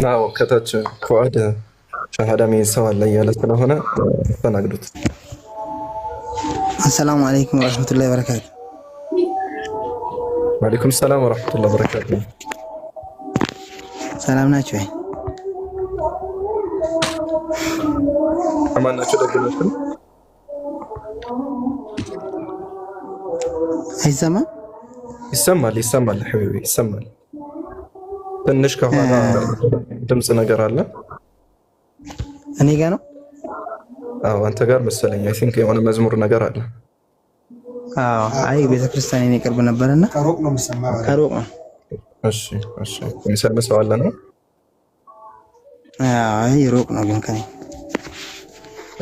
አዎ ከታች ፉአድ ሸሃዳ የሚይዝ ሰው አለ እያለ ስለሆነ ተናግዱት። አሰላሙ አለይኩም ወራህመቱላሂ ወበረካቱ። ወአለይኩም ሰላም ወራህመቱላሂ ወበረካቱ። ሰላም ናችሁ? አማን ናችሁ? ደግነትን አይሰማም? ይሰማል ሐቢቢ ይሰማል። ትንሽ ከኋላ ድምጽ ነገር አለ። እኔ ጋር ነው? አዎ አንተ ጋር መሰለኝ። አይ ቲንክ የሆነ መዝሙር ነገር አለ። አዎ አይ ቤተክርስቲያን እኔ ቅርብ ነበርና ከሩቅ ነው የምሰማው። ከሩቅ ነው። እሺ የሚሰማ ሰው አለ ነው? አይ ሩቅ ነው ግን ከኔ።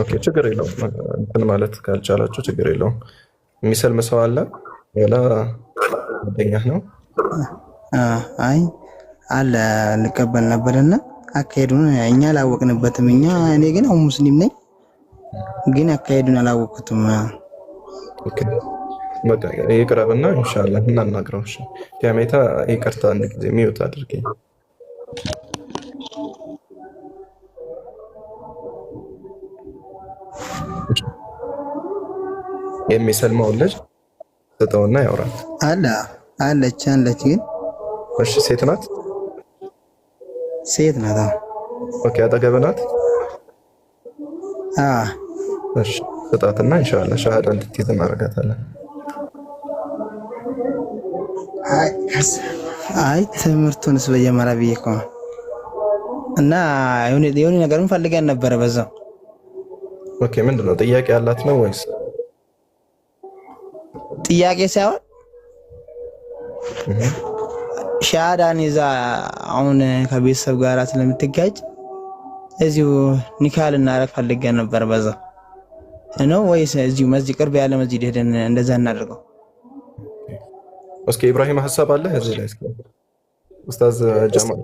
ኦኬ ችግር የለውም። እንትን ማለት ካልቻላችሁ ችግር የለውም። የሚሰልም ሰው አለ ወላ ጓደኛህ ነው? አይ አለ ልቀበል ነበርና አካሄዱን እኛ አላወቅንበትም። እኔ ግን አሁን ሙስሊም ነኝ ግን አካሄዱን አላወቅኩትም። ኦኬ በቃ ይቅረብና ኢንሻአላህ እናናግረው። እሺ ያሜታ ይቅርታ አንድ ጊዜ ሚውት አድርገኝ። የሚሰልመው ልጅ ተጠውና ያወራል። አለች ግን እሺ ሴት ናት? ሴት ናት። ኦኬ አጠገብህ ናት? እሺ ስጣትና ኢንሻአላህ ሸሃዳ እንድትይዝ እናደርጋታለን። አይ ትምህርቱንስ በጀመራ ብዬ እኮ ነው። እና የሆነ ነገርን ፈልገን ነበረ በዛው። ኦኬ ምንድነው ጥያቄ ያላት ነው ወይስ? ጥያቄ ሳይሆን ሻሃዳን ይዛ አሁን ከቤተሰብ ጋር ስለምትጋጭ እዚሁ ኒካህ ልናደርግ ፈልገን ነበር በዛው ነው ወይስ እዚሁ መስጂድ ቅርብ ያለ መስጂድ ሄደን እንደዛ እናደርገው? እስኪ ኢብራሂም ሐሳብ አለ እዚህ ላይ እስኪ ኡስታዝ ጀማል።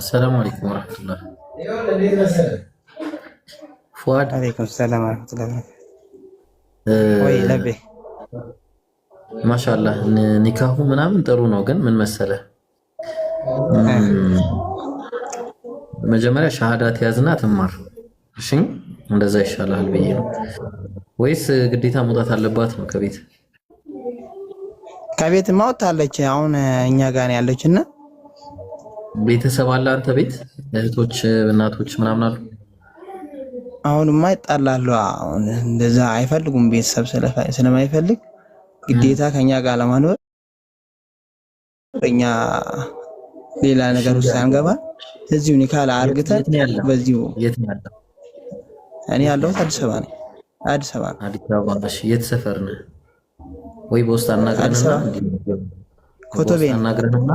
ሰላም አለይኩም ወራህመቱላህ። ፉአድ አለይኩም ሰላም ወራህመቱላህ። ወይ ለቤ ማሻአላህ ኒካሁ ምናምን ጥሩ ነው፣ ግን ምን መሰለህ መጀመሪያ ሸሃዳ ትያዝና ትማር። እሺ እንደዛ ይሻላል ብዬ ነው። ወይስ ግዴታ መውጣት አለባት ነው ከቤት? ከቤት ማውጣለች። አሁን እኛ ጋር ነው ያለችና ቤተሰብ አለ አንተ ቤት? እህቶች እናቶች ምናምን አሉ? አሁንማ ይጣላሉ። አሁን እንደዛ አይፈልጉም። ቤተሰብ ስለማይፈልግ ግዴታ ከኛ ጋር ለማኖር እኛ ሌላ ነገር ውስጥ አንገባ። እዚሁ ኒካህ አርግተን በዚሁ የት ነው ያለው? እኔ ያለሁት አዲስ አበባ ነኝ። አዲስ አበባ። እሺ የት ሰፈር ነህ? ወይ በውስጥ አናግረንና ኮቶቤ አናግረንና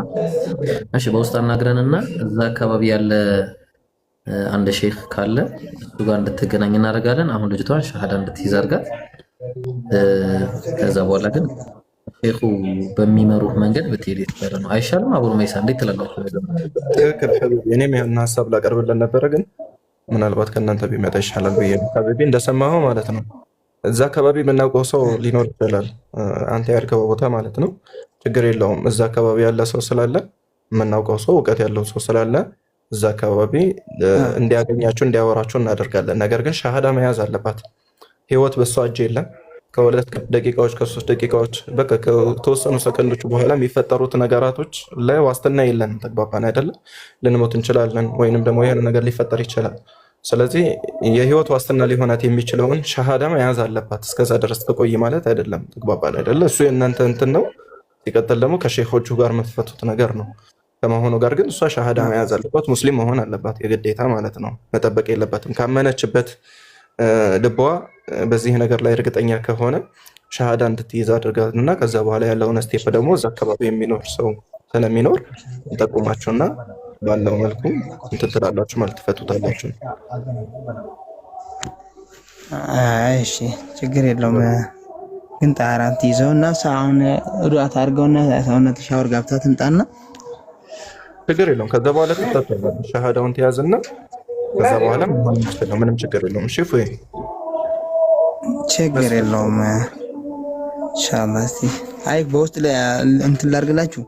እሺ በውስጥ አናግረንና እዛ አካባቢ ያለ አንድ ሼክ ካለ እሱ ጋር እንድትገናኝ እናደርጋለን። አሁን ልጅቷን ሸሃዳ እንድትይዝ አድርጋት። ከዛ በኋላ ግን ሼኹ በሚመሩት መንገድ ብትሄድ የተሻለ ነው። አይሻልም? አቡነ መይሳ እንዴት ትላላችሁ? ትክክል ሐቢቢ። እኔም ያን ሐሳብ ላቀርብልን ነበረ፣ ግን ምናልባት ከእናንተ ቢመጣ ይሻላል ብዬ ነው። ሐቢቢ እንደሰማኸው ማለት ነው። እዛ አካባቢ የምናውቀው ሰው ሊኖር ይችላል፣ አንተ ያልከው ቦታ ማለት ነው። ችግር የለውም። እዛ አካባቢ ያለ ሰው ስላለ የምናውቀው ሰው እውቀት ያለው ሰው ስላለ እዛ አካባቢ እንዲያገኛችሁ እንዲያወራችሁ እናደርጋለን። ነገር ግን ሸሃዳ መያዝ አለባት። ህይወት በሷ እጅ የለም። ከሁለት ደቂቃዎች ከሶስት ደቂቃዎች በቃ ከተወሰኑ ሰከንዶች በኋላ የሚፈጠሩት ነገራቶች ላይ ዋስትና የለን። ተግባባን አይደለም? ልንሞት እንችላለን፣ ወይንም ደግሞ ይሄን ነገር ሊፈጠር ይችላል። ስለዚህ የህይወት ዋስትና ሊሆናት የሚችለውን ሸሃዳ መያዝ አለባት። እስከዛ ድረስ ተቆይ ማለት አይደለም። ተግባባን አይደለ? እሱ የእናንተ እንትን ነው። ሲቀጥል ደግሞ ከሼኾቹ ጋር የምትፈቱት ነገር ነው። ከመሆኑ ጋር ግን እሷ ሸሃዳ መያዝ አለባት። ሙስሊም መሆን አለባት የግዴታ ማለት ነው። መጠበቅ የለባትም። ካመነችበት ልቧ በዚህ ነገር ላይ እርግጠኛ ከሆነ ሸሃዳ እንድትይዝ አድርጋት እና ከዛ በኋላ ያለውን ስቴፕ ደግሞ እዛ አካባቢ የሚኖር ሰው ስለሚኖር እንጠቁማችሁና ባለው መልኩ እንትን ትላላችሁ ማለት ትፈቱታላችሁ። እሺ ችግር የለውም። ግን ጣራንት ይዘውና ሳውን ሩአት አድርገውና ሰውነት ሻወር ገብታ ትምጣና ችግር የለውም። ከዛ በኋላ ትፈታላችሁ። ሸሃዳውን ትያዝና ከዛ በኋላ ምንም ችግር የለውም። እሺ ፎይ ችግር የለውም። ኢንሻአላህ እስቲ አይ በውስጥ ላይ እንትን ላድርግላችሁ።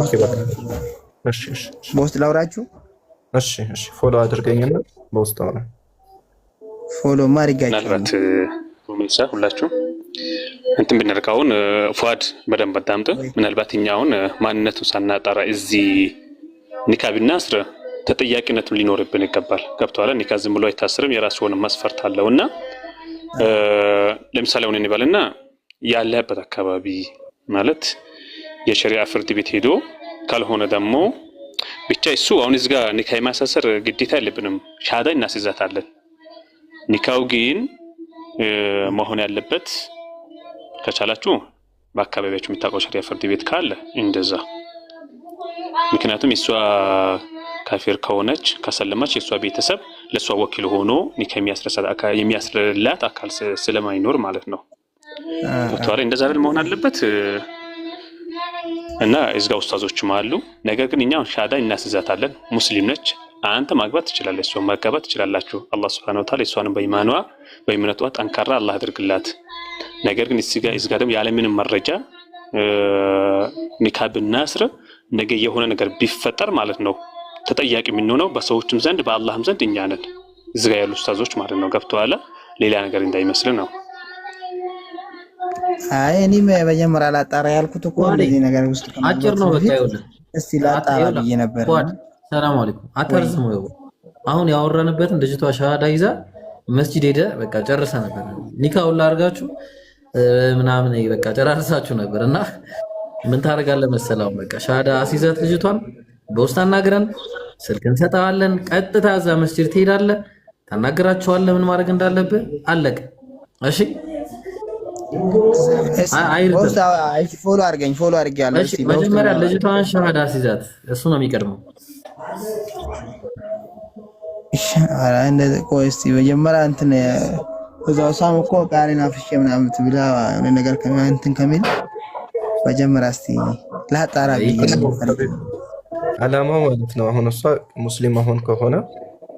ኦኬ በቃ እሺ እሺ በውስጥ ላውራችሁ። እሺ እሺ ፎሎ አድርገኝና በውስጥ አውራ። ፎሎ ማድረጋችሁ ምናልባት ሙሚሳ ሁላችሁም እንትን ብንርቃውን ፏድ በደንብ አዳምጥ። ምናልባት እኛውን ማንነቱን ሳናጣራ እዚህ ኒካ ብናስር ተጠያቂነቱን ሊኖርብን ይገባል። ገብቶሃል? ኒካ ዝም ብሎ አይታሰርም፣ የራሱ የሆነ መስፈርት አለውና ለምሳሌ አሁን እንበልና ያለበት አካባቢ ማለት የሸሪዓ ፍርድ ቤት ሄዶ ካልሆነ ደግሞ ብቻ እሱ አሁን እዚህ ጋር ኒካ የማሳሰር ግዴታ የለብንም፣ ሻሃዳ እናስይዛታለን። ኒካው ግን መሆን ያለበት ከቻላችሁ በአካባቢያችሁ የምታውቀው ሸሪዓ ፍርድ ቤት ካለ እንደዛ። ምክንያቱም የሷ ካፊር ከሆነች ከሰለማች የሷ ቤተሰብ ለሷ ወኪል ሆኖ ኒካ የሚያስርላት አካል ስለማይኖር ማለት ነው። ዶክተር እንደዛ አይደል መሆን አለበት። እና እዝጋ ኡስታዞችም አሉ። ነገር ግን እኛ ሻሃዳ እናስይዛታለን። ሙስሊም ነች፣ አንተ ማግባት ትችላለህ፣ እሷን ማጋባት ትችላላችሁ። አላህ Subhanahu Wa Ta'ala እሷንም በኢማኗ ጠንካራ አላህ አድርግላት። ነገር ግን እዚህ ጋር ደግሞ ያለምንም መረጃ ኒካ ብናስር ነገ የሆነ ነገር ቢፈጠር ማለት ነው ተጠያቂ የምንሆነው በሰዎችም ዘንድ በአላህም ዘንድ እኛ ነን፣ እዚህ ጋር ያሉ ኡስታዞች ማለት ነው። ገብቶሃል? ሌላ ነገር እንዳይመስል ነው። አይ እኔ መጀመሪያ ላጣራ ያልኩት እኮ እንደዚህ ነገር ውስጥ አጭር ነው። በቃ ይኸውልህ እስቲ ላጣራ ብዬ ነበር። ሰላም አለይኩም አታርዝሙ። አሁን ያወራንበትን ልጅቷ ሻሃዳ ይዛ መስጂድ ሄደ፣ በቃ ጨርሰ ነበር። ኒካውን ላርጋችሁ ምናምን በቃ ጨራርሳችሁ ነበር። እና ምን ታደርጋለህ መሰላው? በቃ ሻሃዳ አስይዛት ልጅቷን በውስጥ አናግረን ስልክ እንሰጣለን። ቀጥታ እዛ መስጂድ ትሄዳለህ፣ ታናግራቸዋለህ ምን ማድረግ እንዳለብህ። አለቀ። እሺ ፎሎ አድርገኝ። ፎሎ አድርጌያለሁ። እሺ መጀመሪያ ልጅቷን ሻሃዳ አስይዛት፣ እሱ ነው የሚቀድመው። እሺ እንደዚህ ቆይ እስቲ መጀመሪያ እንትን እዛው ሳም እኮ ቃሌን አፍሼ ምናምን ትብላ የሆነ ነገር እንትን ከሚል መጀመሪያ እስቲ ላጣራ ብዬ አላማው ማለት ነው። አሁን እሷ ሙስሊም አሁን ከሆነ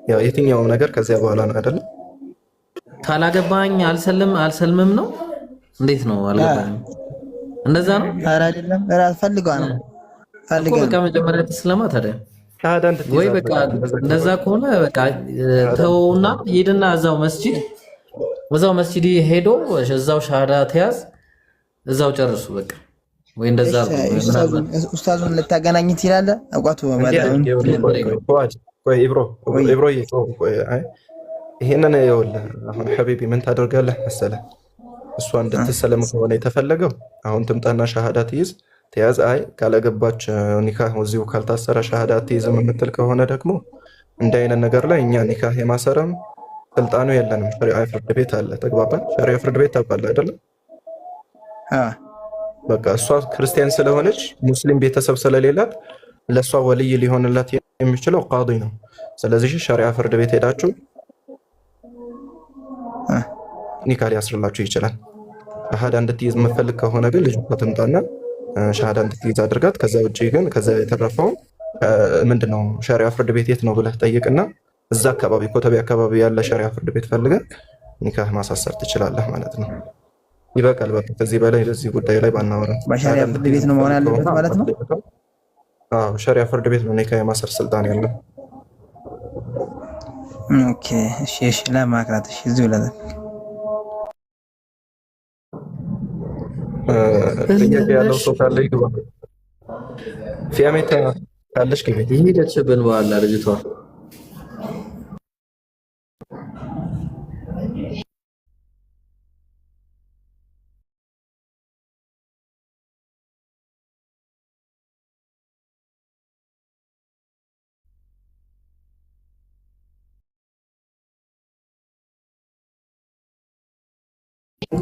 ያው የትኛውም ነገር ከዚያ በኋላ ነው አይደል? ካላገባኝ አልሰልምም ነው። እንዴት ነው? አልገባኝም። እንደዛ ነው። ኧረ አይደለም፣ ራስ ፈልጋ ነው ፈልጋ በቃ መጀመሪያ ተስለማ ታዲያ ሻሃዳ እንድትይዝ ወይ በቃ እንደዛ ከሆነ በቃ ተውና ሄድና እዛው መስጂድ ሄዶ እዛው ሻሃዳ ተያዝ፣ እዛው ጨርሱ በቃ። ወይ እንደዛ ነው። ኡስታዙን ልታገናኝ ትችላለህ? አቋቱ ማዳውን ቆይ ኢብሮ አይ ይሄንን ይኸውልህ፣ አሁን ሐቢቢ ምን ታደርጋለህ መሰለህ? እሷ እንድትሰለም ከሆነ የተፈለገው አሁን ትምጣና ሻሃዳ ትያዝ። አይ ካላገባች ኒካህ እዚሁ ካልታሰረ ሻሃዳ ትይዝም የምትል ከሆነ ደግሞ እንደ አይነት ነገር ላይ እኛ ኒካህ የማሰረም ስልጣኑ የለንም። ሸሪዓ ፍርድ ቤት አለ። ተግባባን? ሸሪዓ ፍርድ ቤት ታውቃለህ አይደለ? በቃ እሷ ክርስቲያን ስለሆነች ሙስሊም ቤተሰብ ስለሌላት ለእሷ ወልይ ሊሆንላት የሚችለው ቃዲ ነው። ስለዚህ ሸሪዓ ፍርድ ቤት ሄዳችሁ ኒካ ሊያስርላችሁ ይችላል። ሻሃዳ እንድትይዝ የምትፈልግ ከሆነ ግን ልጅቷ ትምጣና ሻሃዳ እንድትይዝ አድርጋት። ከዛ ውጭ ግን ከዛ የተረፈው ምንድነው ሸሪዓ ፍርድ ቤት የት ነው ብለህ ጠይቅና እዛ አካባቢ ኮተቤ አካባቢ ያለ ሸሪዓ ፍርድ ቤት ፈልገህ ኒካህ ማሳሰር ትችላለህ ማለት ነው። ይበቃል። በቃ ከዚህ በላይ በዚህ ጉዳይ ላይ ባናወራ። በሸሪዓ ፍርድ ቤት ነው መሆን ያለበት ማለት ነው። አዎ ሸሪዓ ፍርድ ቤት ነው ኒካህ የማሰር ስልጣን ያለው። ኦኬ እሺ ለማክራት እሺ እዚሁ ለዛ ጥያቄ ያለው ሰው ካለ ይግባ። ፊያሜታ ካለሽ ግቢ። ሄደችብን በኋላ ልጅቷ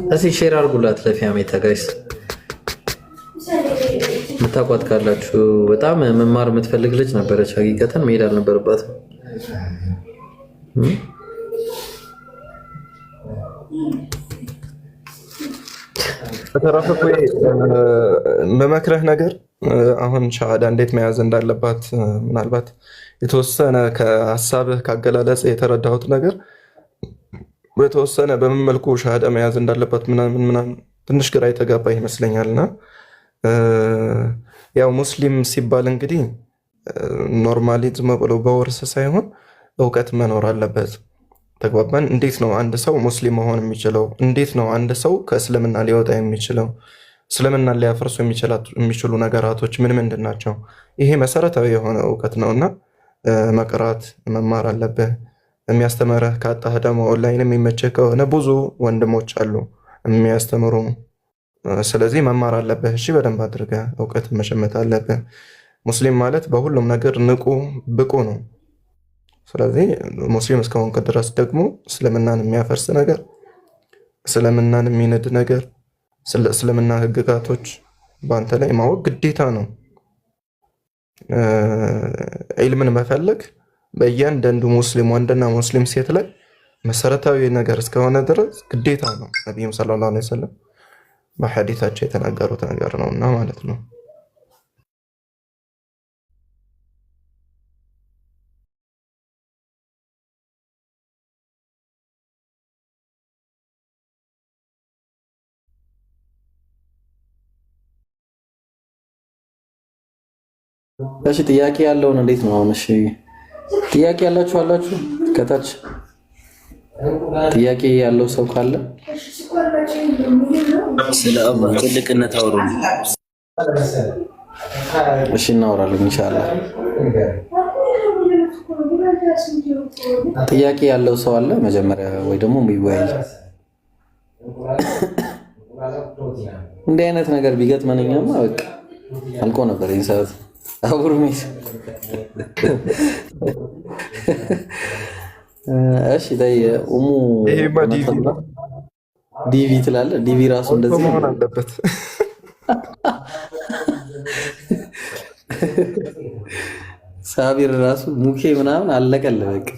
እስኪ ሼር አድርጉላት ለፊያሜታ ጋይስ፣ የምታውቋት ካላችሁ። በጣም መማር የምትፈልግ ልጅ ነበረች። ሀቂቀተን መሄድ አልነበረባትም። በተረፈ መመክረህ ነገር አሁን ሻሃዳ እንዴት መያዝ እንዳለባት ምናልባት የተወሰነ ከሀሳብህ ካገላለጽ የተረዳሁት ነገር በተወሰነ በምን መልኩ ሻሃዳ መያዝ እንዳለባት ምናምን ትንሽ ግራ የተጋባ ይመስለኛልና ያው ሙስሊም ሲባል እንግዲህ ኖርማሊ ዝም ብሎ በወርስ ሳይሆን እውቀት መኖር አለበት። ተግባባን? እንዴት ነው አንድ ሰው ሙስሊም መሆን የሚችለው? እንዴት ነው አንድ ሰው ከእስልምና ሊወጣ የሚችለው? እስልምና ሊያፈርሱ የሚችሉ ነገራቶች ምን ምንድን ናቸው? ይሄ መሰረታዊ የሆነ እውቀት ነውና መቅራት መማር አለብህ። የሚያስተምርህ ካጣህ ደግሞ ኦንላይን የሚመችህ ከሆነ ብዙ ወንድሞች አሉ የሚያስተምሩ። ስለዚህ መማር አለብህ። እሺ፣ በደንብ አድርገህ እውቀት መሸመት አለብህ። ሙስሊም ማለት በሁሉም ነገር ንቁ ብቁ ነው። ስለዚህ ሙስሊም እስከሆንክ ድረስ ደግሞ እስልምናን የሚያፈርስ ነገር፣ እስልምናን የሚንድ ነገር፣ ስለ እስልምና ህግጋቶች በአንተ ላይ ማወቅ ግዴታ ነው። ዒልምን መፈለግ በእያንዳንዱ ሙስሊም ወንድና ሙስሊም ሴት ላይ መሰረታዊ ነገር እስከሆነ ድረስ ግዴታ ነው። ነቢዩም ሰለላሁ ዐለይሂ ወሰለም በሐዲታቸው የተናገሩት ነገር ነውና ማለት ነው። እሺ ጥያቄ ያለውን እንዴት ነው አሁን? እሺ ጥያቄ ያላችሁ አላችሁ? ከታች ጥያቄ ያለው ሰው ካለ ስለ አላህ ትልቅነት አውሩ። እሺ እናወራለን ኢንሻአላህ። ጥያቄ ያለው ሰው አለ መጀመሪያ ወይ ደግሞ የሚወያይ? እንዲህ አይነት ነገር ቢገጥመንኛማ በቃ አልቆ ነበር ይሄን ሰዓት አብሩሚስ። እሺ ታይ ኡሙ ዲቪ ትላለህ። ዲቪ ራሱ እንደዚህ መሆን አለበት። ሳቢር ራሱ ሙኬ ምናምን አለቀለ በቃ።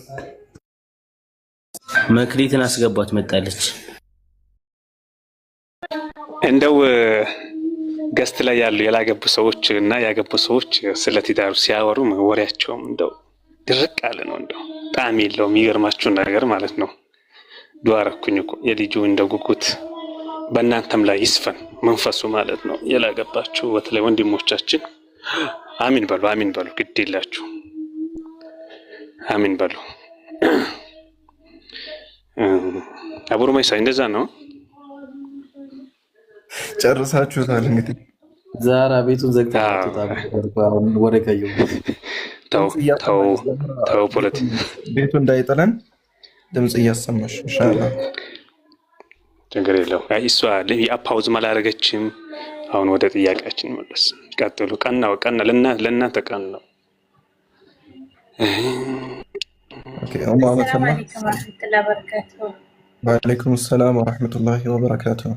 መክሊትን አስገባት መጣለች። እንደው ገስት ላይ ያሉ ያላገቡ ሰዎች እና ያገቡ ሰዎች ስለ ትዳሩ ሲያወሩ ወሬያቸውም እንደው ድርቅ ያለ ነው። እንደው ጣዕም የለውም። የሚገርማችሁ ነገር ማለት ነው ዱዓ አረኩኝ እኮ የልጁ እንደ ጉጉት በእናንተም ላይ ይስፈን መንፈሱ ማለት ነው። ያላገባችሁ በተለይ ወንድሞቻችን አሚን በሉ፣ አሚን በሉ፣ ግድ የላችሁ አሚን በሉ። አቡሩ መይሳ እንደዛ ነው። ጨርሳችሁታል እንግዲህ ዛራ ቤቱን ዘግታችሁታል። ወሬ ከዩ ተው ፖለቲ ቤቱ እንዳይጥለን ድምጽ እያሰማሽ ኢንሻአላህ ችግር የለው። እሷ የአፓውዝ አላደረገችም። አሁን ወደ ጥያቄያችን መለስ ቀጥሉ። ቀናው ለእናንተ ቀን ነው። ኦኬ ወአለይኩም ሰላም ወራህመቱላሂ ወበረካቱሁ።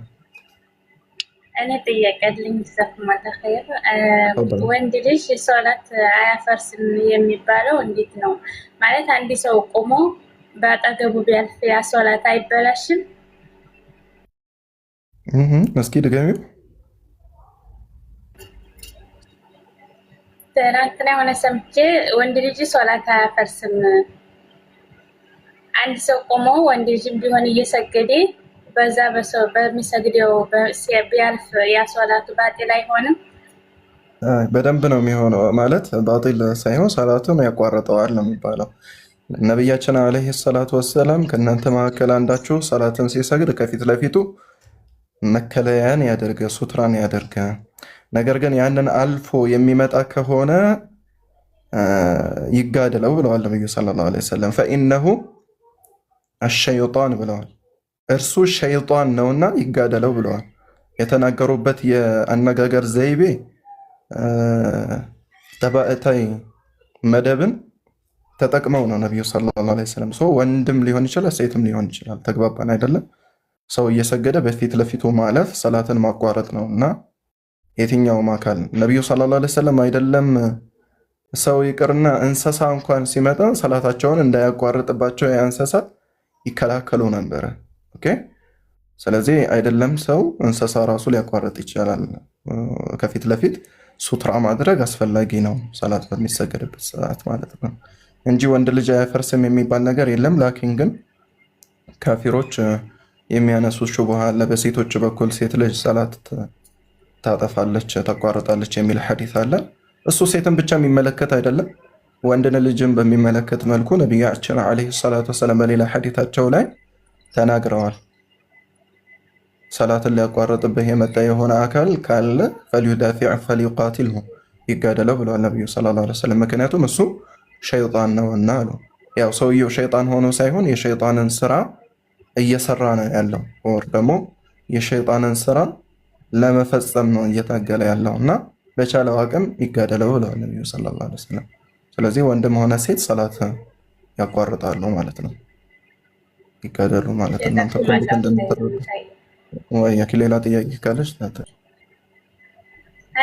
እኔ ጥያቄ አለኝ። ጀዛኩሙላህ ኸይር። ወንድ ልጅ ሶላት አያፈርስም የሚባለው እንዴት ነው? ማለት አንድ ሰው ቆሞ በአጠገቡ ቢያልፍ ያ ሶላት አይበላሽም? እስኪ ድገሚው። ትናንትና የሆነ ሰምቼ ወንድ ልጅ ሶላት አያፈርስም፣ አንድ ሰው ቆሞ ወንድ ልጅም ቢሆን እየሰገደ በዛ በሰው በሚሰግደው ቢያልፍ ያ ሶላቱ ባጢል አይሆንም? በደንብ ነው የሚሆነው። ማለት ባጢል ሳይሆን ሰላቱን ያቋርጠዋል ነው የሚባለው። ነቢያችን አለይሂ ሰላቱ ወሰላም ከእናንተ መካከል አንዳችሁ ሰላትን ሲሰግድ ከፊት ለፊቱ መከለያን ያደርገ፣ ሱትራን ያደርገ። ነገር ግን ያንን አልፎ የሚመጣ ከሆነ ይጋደለው ብለዋል ነብዩ ሰለላሁ ዐለይሂ ወሰለም። ፈኢነሁ አሸይጣን ብለዋል። እርሱ ሸይጣን ነውና ይጋደለው ብለዋል። የተናገሩበት የአነጋገር ዘይቤ ተባዕታይ መደብን ተጠቅመው ነው ነብዩ ሰለላሁ ዐለይሂ ወሰለም። ወንድም ሊሆን ይችላል፣ ሴትም ሊሆን ይችላል። ተግባባን አይደለም? ሰው እየሰገደ በፊት ለፊቱ ማለፍ ሰላትን ማቋረጥ ነውና የትኛውም አካል ነብዩ ሰለላሁ ዐለይሂ ወሰለም አይደለም ሰው ይቅርና እንስሳ እንኳን ሲመጣ ሰላታቸውን እንዳያቋርጥባቸው ያ እንስሳ ይከላከሉ ነበረ። ኦኬ። ስለዚህ አይደለም ሰው እንስሳ ራሱ ሊያቋርጥ ይችላል። ከፊት ለፊት ሱትራ ማድረግ አስፈላጊ ነው ሰላት በሚሰገድበት ሰዓት ማለት ነው እንጂ ወንድ ልጅ አያፈርስም የሚባል ነገር የለም። ላኪን ግን ካፊሮች የሚያነሱት ሹብሃ አለ። በሴቶች በኩል ሴት ልጅ ሰላት ታጠፋለች፣ ታቋርጣለች የሚል ሐዲስ አለ። እሱ ሴትን ብቻ የሚመለከት አይደለም፣ ወንድን ልጅን በሚመለከት መልኩ ነቢያችን ዓለይሂ ሰላቱ ወሰላም በሌላ ሐዲታቸው ላይ ተናግረዋል። ሰላትን ሊያቋርጥብህ የመጣ የሆነ አካል ካለ ፈልዩዳፊዕ ፈልዩቃቲልሁ ይጋደለው ብለዋል ነቢዩ ሰለላሁ ዐለይሂ ወሰለም። ምክንያቱም እሱ ሸይጣን ነውና አሉ። ያው ሰውየው ሸይጣን ሆኖ ሳይሆን የሸይጣንን ስራ እየሰራ ነው ያለው፣ ወር ደግሞ የሸይጣንን ስራ ለመፈጸም ነው እየታገለ ያለው እና በቻለው አቅም ይጋደለው ብለዋል ነቢዩ ሰለላሁ ዐለይሂ ወሰለም። ስለዚህ ወንድም ሆነ ሴት ሰላት ያቋርጣሉ ማለት ነው፣ ይጋደሉ ማለት ነው። ሌላ ጥያቄ ካለች ታተር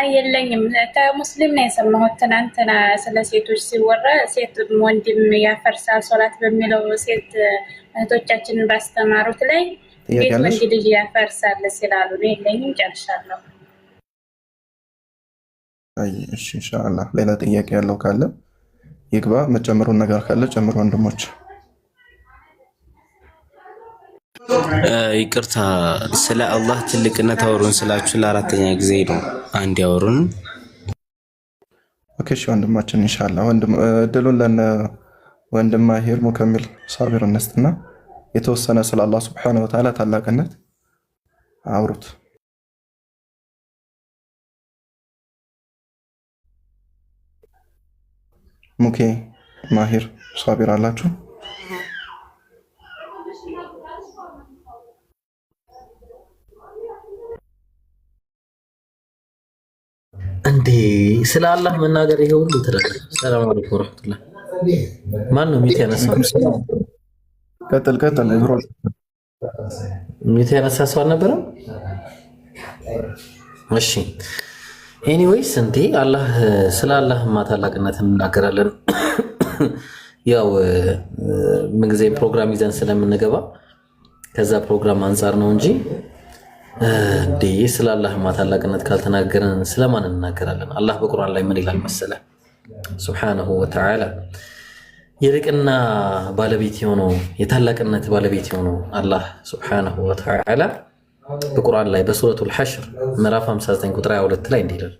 የለኝም። ከሙስሊም ነው የሰማሁት ትናንትና ስለ ሴቶች ሲወራ ሴት ወንድም ያፈርሳል ሶላት በሚለው ሴት እህቶቻችንን ባስተማሩት ላይ ቤት ወንድ ልጅ ያፈርሳል ሲላሉ ነው። የለኝም፣ ጨርሻለሁ። እሺ ኢንሻአላህ ሌላ ጥያቄ ያለው ካለ ይግባ። መጨመሩን ነገር ካለ ጨምሩ ወንድሞች። ይቅርታ ስለ አላህ ትልቅነት አውሩን ስላችሁ ለአራተኛ ጊዜ ነው አንድ ያወሩን። ኦኬ እሺ ወንድማችን ኢንሻአላህ እድሉን ለነ ወንድም ማሂር ሙከሚል ሳቢር እንስትና የተወሰነ ስለ አላህ ሱብሓነሁ ወተዓላ ታላቅነት አውሩት። ሙኬ ማሂር ሳቢር አላችሁ? እንዴ ስለ አላህ መናገር ይሄ ሁሉ ተደረገ። ሰላም አለይኩም ወራህመቱላህ። ማን ነው ሚት ያነሳው? ቀጥል እብሮ ሚት ያነሳ ሰው አልነበረም? እሺ ኤኒዌይስ እንዴ አላህ ስለ አላህ ታላቅነት እንናገራለን። ያው ምንጊዜ ፕሮግራም ይዘን ስለምንገባ ከዛ ፕሮግራም አንፃር ነው እንጂ እንዴ ስለ አላህ ታላቅነት ካልተናገረን ስለማን እንናገራለን? አላህ በቁርአን ላይ ምን ይላል መሰለ? ሱብሓነሁ ወተዓላ የልቅና ባለቤት የሆነው የታላቅነት ባለቤት የሆነው አላህ ሱብሓነሁ ወተዓላ በቁርአን ላይ በሱረቱል ሐሽር ምዕራፍ 59 ቁጥር 22 ላይ እንዲህ ይላል።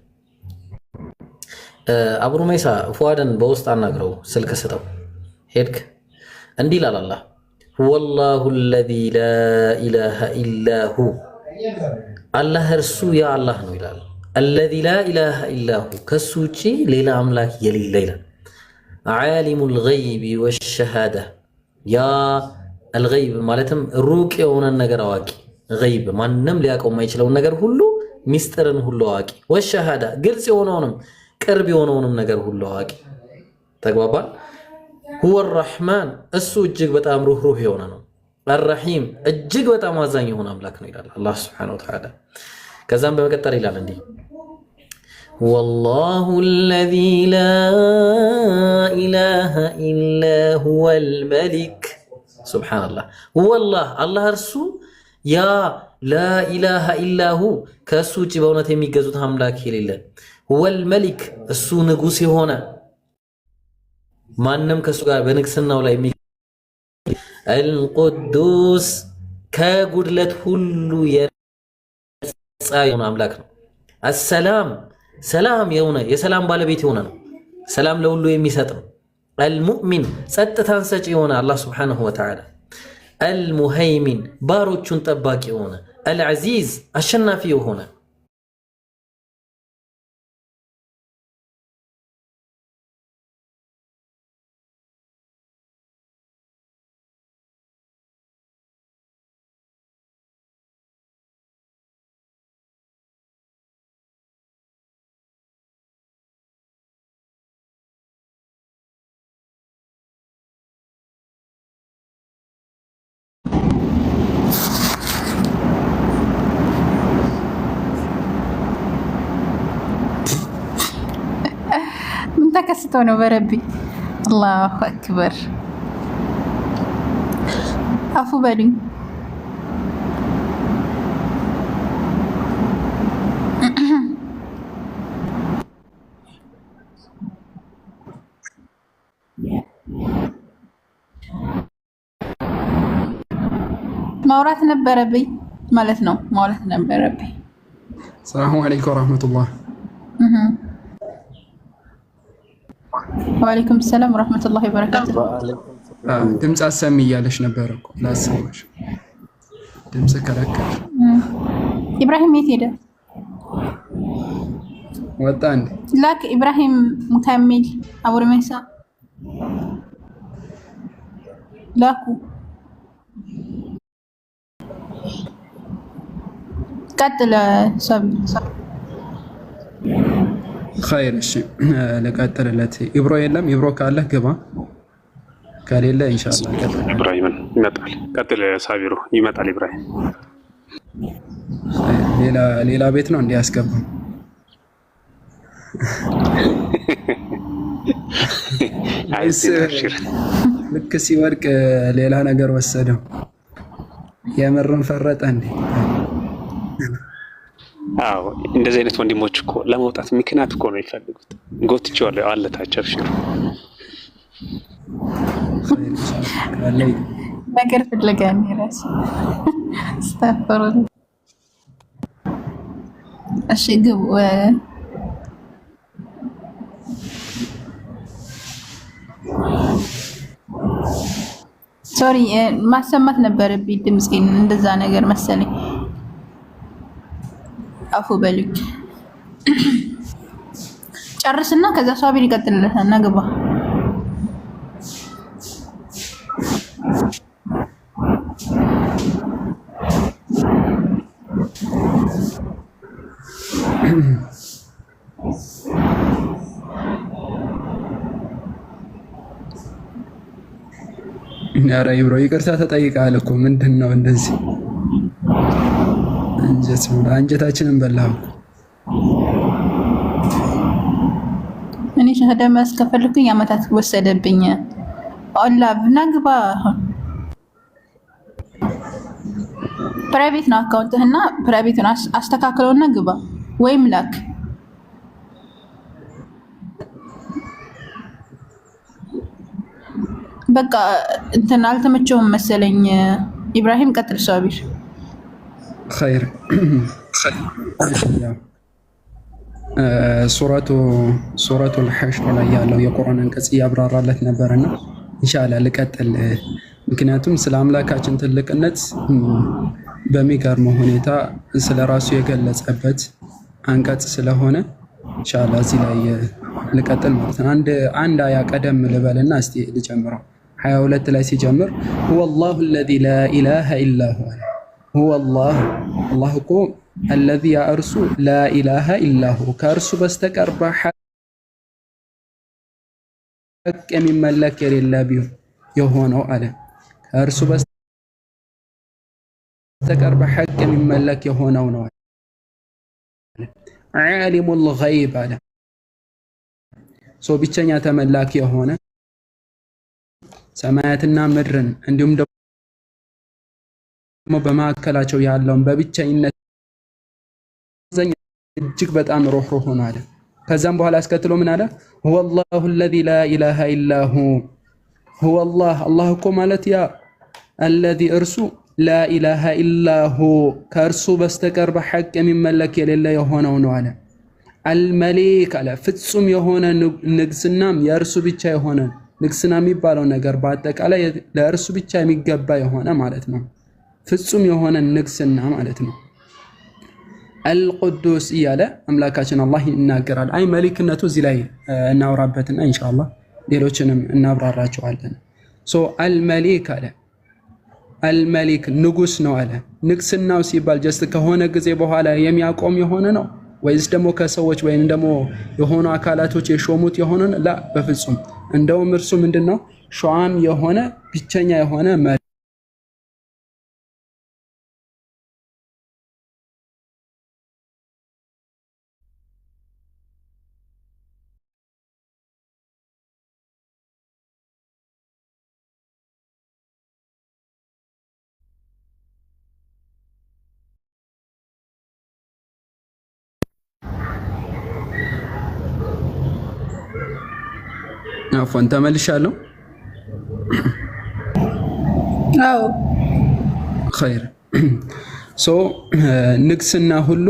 አቡ ሩመይሳ ፉአድን በውስጥ አናግረው፣ ስልክ ስጠው። ሄድክ እንዲህ ይላል አላህ ወላሁ አለዚ ላ ኢላሃ ኢላ ሁ አላህ እርሱ ያ አላህ ነው ይላል። አለዚ ላ ኢላሃ ኢላ ሁ ከሱ ውጪ ሌላ አምላክ የሌለ ይላል። ዓሊሙል ገይቢ ወሸሃዳ ያ አልገይብ ማለትም ሩቅ የሆነን ነገር አዋቂ፣ ገይብ ማንም ሊያውቀው የማይችለውን ነገር ሁሉ ሚስጥርን ሁሉ አዋቂ፣ ወሸሃዳ ግልጽ የሆነውንም ቅርብ የሆነውንም ነገር ሁሉ አዋቂ። ተግባባል። ሁወ ረሕማን እሱ እጅግ በጣም ሩህሩህ የሆነ ነው። አርረሒም እጅግ በጣም አዛኝ የሆነ አምላክ ነው ይላል አላህ ሱብሓነሁ ወተዓላ። ከዛም በመቀጠል ይላል እንዲህ ወላሁ አለዚ ላ ኢላሃ ኢላ ሁወል መሊክ ሱብሓነላህ። ወላህ አላህ እርሱ ያ ላ ኢላሃ ኢላ ሁ ከእሱ ውጭ በእውነት የሚገዙት አምላክ የሌለ፣ ሁወል መሊክ እሱ ንጉሥ የሆነ ማንም ከእሱ ጋር በንግስናው ላይ አልቁዱስ ከጉድለት ሁሉ የነፃ የሆነ አምላክ ነው። አሰላም ሰላም የሆነ የሰላም ባለቤት የሆነ ነው። ሰላም ለሁሉ የሚሰጥ ነው። አልሙእሚን ጸጥታን ሰጪ የሆነ አላህ ሱብሓነሁ ወተዓላ። አልሙሀይሚን ባሮቹን ጠባቂ የሆነ አልዓዚዝ አሸናፊ የሆነ ተከስቶ ነው በረቢ። አላሁ አክበር። አፉ በሉኝ። ማውራት ነበረብኝ ማለት ነው። ማውራት ነበረብኝ። ሰላሙ አለይኩም ወራህመቱላህ። ወአለይኩም ሰላም ወራህመቱላሂ ወበረካቱ። ድምፅ አሰሚ እያለሽ ነበር እኮ ላሰማሽ። ድምፅ ከለከለ። ኢብራሂም የት ሄደ? ወጣ እንዴ? ላክ ኢብራሂም ሙካሚል አቡ ረመይሳ ላኩ። ቀጥል ሰብሊ። ኸይር እሺ፣ ለቀጥልለት። ኢብሮ የለም? ኢብሮ ካለ ግባ፣ ከሌለ ኢንሻአላህ ቀጥል። ኢብራሂምን ይመጣል። ቀጥል ሳቢሩ ይመጣል። ኢብራሂም ሌላ ቤት ነው እንዲያስገባው። ልክ ሲወድቅ ሌላ ነገር ወሰደው። የምርን ፈረጠ እንዴ? አዎ እንደዚህ አይነት ወንድሞች እኮ ለመውጣት ምክንያት እኮ ነው የሚፈልጉት። ጎትቼዋለሁ አለታቸው። አብሽሩ ነገር ፍለጋኝ ራስ ስታፈሩ። እሺ ግቡ። ሶሪ ማሰማት ነበረብኝ ድምጼን፣ እንደዛ ነገር መሰለኝ። አፉ በልክ ጨርስና ከዛ ሷቢር ይቀጥልልህ እና ግባ። ኧረ ኢብሮ ይቅርታ ተጠይቀሃል እኮ። ምንድን ነው እንደዚህ? አንጀታችንን በላህ እኮ። እኔ ሸሃዳ ማስከፈልኩኝ አመታት ወሰደብኝ። አላ ብናግባ ፕራይቬት ነው አካውንትህና ፕራይቬቱን አስተካክለውና ግባ ወይም ላክ። በቃ እንትን አልተመቸውም መሰለኝ። ኢብራሂም ቀጥል። ሷቢር ኸይር። ሱረቱል ሐሽር ላይ ያለው የቁርአን አንቀጽ እያብራራለት ነበርና ኢንሻአላህ ልቀጥል። ምክንያቱም ስለ አምላካችን ትልቅነት በሚገርም ሁኔታ ስለ ራሱ የገለጸበት አንቀጽ ስለሆነ ኢንሻአላህ እዚህ ላይ ልቀጥል ማለት ነው። አንድ አያ ቀደም ልበልና እስቲ ልጀምረው። 22 ላይ ሲጀምር ሁወላሁ አለዚ ላ ኢላሃ ኢላ ሁወ ሁወላህ አላህ እኮ አለዚ ያ እርሱ ላ ኢላሃ ኢላ ሁወ ከእርሱ በስተቀር በሐቅ የሚመለክ የሌለ የሆነው አለ። ከእርሱ በስተቀር በሐቅ የሚመለክ የሆነው ነው አለ። ዓሊሙል ገይብ አለ ብቸኛ ተመላኪ የሆነ ሰማያትና ምድርን እንዲሁም ደግሞ በማዕከላቸው ያለውን በብቸኝነት እጅግ በጣም ሩህሩህ ሆኖ አለ። ከዛም በኋላ አስከትሎ ምን አለ? ሁወላሁ አለዚ ላ ኢላሃ ኢላ ሁወ አላህ እኮ ማለት ያ አለዚ እርሱ ላ ኢላሃ ኢላ ሁ ከእርሱ በስተቀር በሐቅ የሚመለክ የሌለ የሆነው ነው አለ። አልመሊክ አለ ፍጹም የሆነ ንግስናም የእርሱ ብቻ የሆነ ንግስና የሚባለው ነገር በአጠቃላይ ለእርሱ ብቻ የሚገባ የሆነ ማለት ነው። ፍጹም የሆነ ንግስና ማለት ነው። አልቁዱስ እያለ አምላካችን አላህ ይናገራል። አይ መሊክነቱ እዚህ ላይ እናውራበትና ኢንሻአላህ ሌሎችንም እናብራራቸዋለን። አልመሊክ አለ አልመሊክ ንጉስ ነው አለ። ንግስናው ሲባል ጀስት ከሆነ ጊዜ በኋላ የሚያቆም የሆነ ነው ወይስ ደግሞ ከሰዎች ወይም ደግሞ የሆኑ አካላቶች የሾሙት የሆነ? ላ በፍጹም። እንደውም እርሱ ምንድነው ሸዋም የሆነ ብቸኛ የሆነ አፎን ተመልሻለሁ። አዎ ኸይር። ንግስና ሁሉ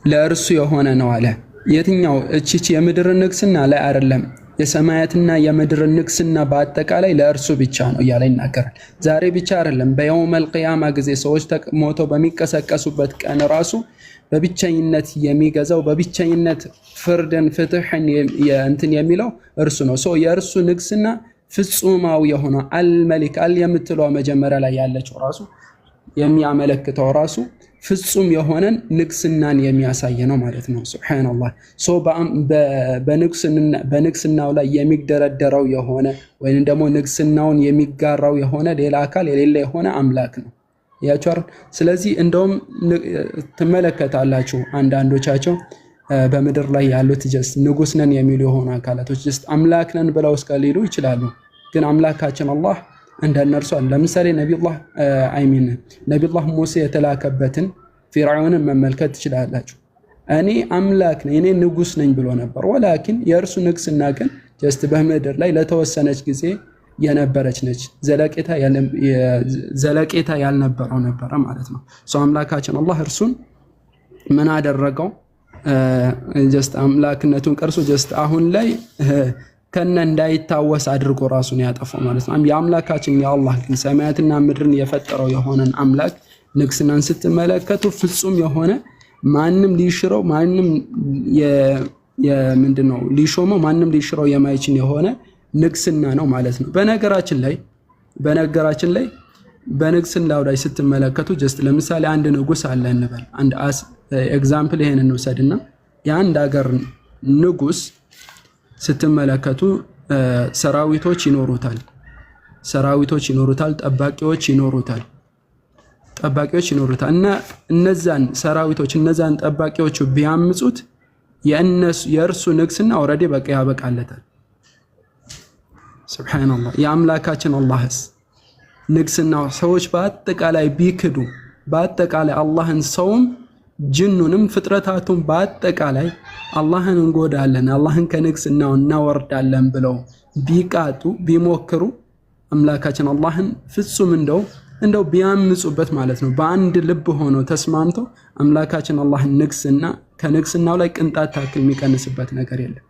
ለእርሱ የሆነ ነው አለ። የትኛው እቺ የምድር ንግስና ላይ አይደለም። የሰማያትና የምድር ንግስና በአጠቃላይ ለእርሱ ብቻ ነው እያለ ይናገራል። ዛሬ ብቻ አይደለም፣ በየውመል ቂያማ ጊዜ ሰዎች ሞተው በሚቀሰቀሱበት ቀን ራሱ በብቸኝነት የሚገዛው በብቸኝነት ፍርድን ፍትህን እንትን የሚለው እርሱ ነው። የእርሱ ንግስና ፍጹማዊ የሆነ አልመሊክ አል የምትለው መጀመሪያ ላይ ያለችው ራሱ የሚያመለክተው ራሱ ፍጹም የሆነን ንግስናን የሚያሳይ ነው ማለት ነው። ሱብሃንአላህ በንግስናው ላይ የሚደረደረው የሆነ ወይም ደግሞ ንግስናውን የሚጋራው የሆነ ሌላ አካል የሌለ የሆነ አምላክ ነው ያቻር። ስለዚህ እንደውም ትመለከታላችሁ አንዳንዶቻቸው በምድር ላይ ያሉት ጀስት ንጉስ ነን የሚሉ የሆኑ አካላቶች ጀስት አምላክ ነን ብለው እስከሊሉ ይችላሉ። ግን አምላካችን አላህ እንደነርሱ አለ። ለምሳሌ ነቢዩላህ ሙሴ የተላከበትን ፊርዓውንን መመልከት ትችላላችሁ። እኔ አምላክ ነኝ እኔ ንጉስ ነኝ ብሎ ነበር። ወላኪን የእርሱ ንግስና ግን ጀስት በምድር ላይ ለተወሰነች ጊዜ የነበረች ነች። ዘለቄታ ያልነበረው ነበረ ማለት ነው። አምላካችን አላህ እርሱን ምን አደረገው? ጀስት አምላክነቱን ቀርሶ ጀስት አሁን ላይ ከነ እንዳይታወስ አድርጎ ራሱን ያጠፋው ማለት ነው። የአምላካችን የአላህ ግን ሰማያትና ምድርን የፈጠረው የሆነን አምላክ ንግስናን ስትመለከቱ ፍጹም የሆነ ማንም ሊሽረው ማንም ምንድነው ሊሾመው ማንም ሊሽረው የማይችል የሆነ ንግስና ነው ማለት ነው። በነገራችን ላይ በንግስናው ላይ ስትመለከቱ ጀስት ለምሳሌ አንድ ንጉስ አለ እንበል። አንድ ኤግዛምፕል ይሄንን እንውሰድና የአንድ ሀገር ንጉስ ስትመለከቱ ሰራዊቶች ይኖሩታል፣ ጠባቂዎች ይኖሩታል እና እነዛን ሰራዊቶች እነዛን ጠባቂዎቹ ቢያምጹት የእርሱ ንግስና ኦልሬዲ በቃ ያበቃለታል። ሱብሃንአላህ የአምላካችን አላህስ ንግስናው ሰዎች በአጠቃላይ ቢክዱ በአጠቃላይ አላህን ሰውም ጅኑንም ፍጥረታቱን በአጠቃላይ አላህን እንጎዳለን አላህን ከንግስናው እናወርዳለን ብለው ቢቃጡ ቢሞክሩ አምላካችን አላህን ፍጹም እንደው ቢያምጹበት ማለት ነው በአንድ ልብ ሆኖ ተስማምቶ አምላካችን አላህን ንግስና ከንግስናው ላይ ቅንጣት ታክል የሚቀንስበት ነገር የለም።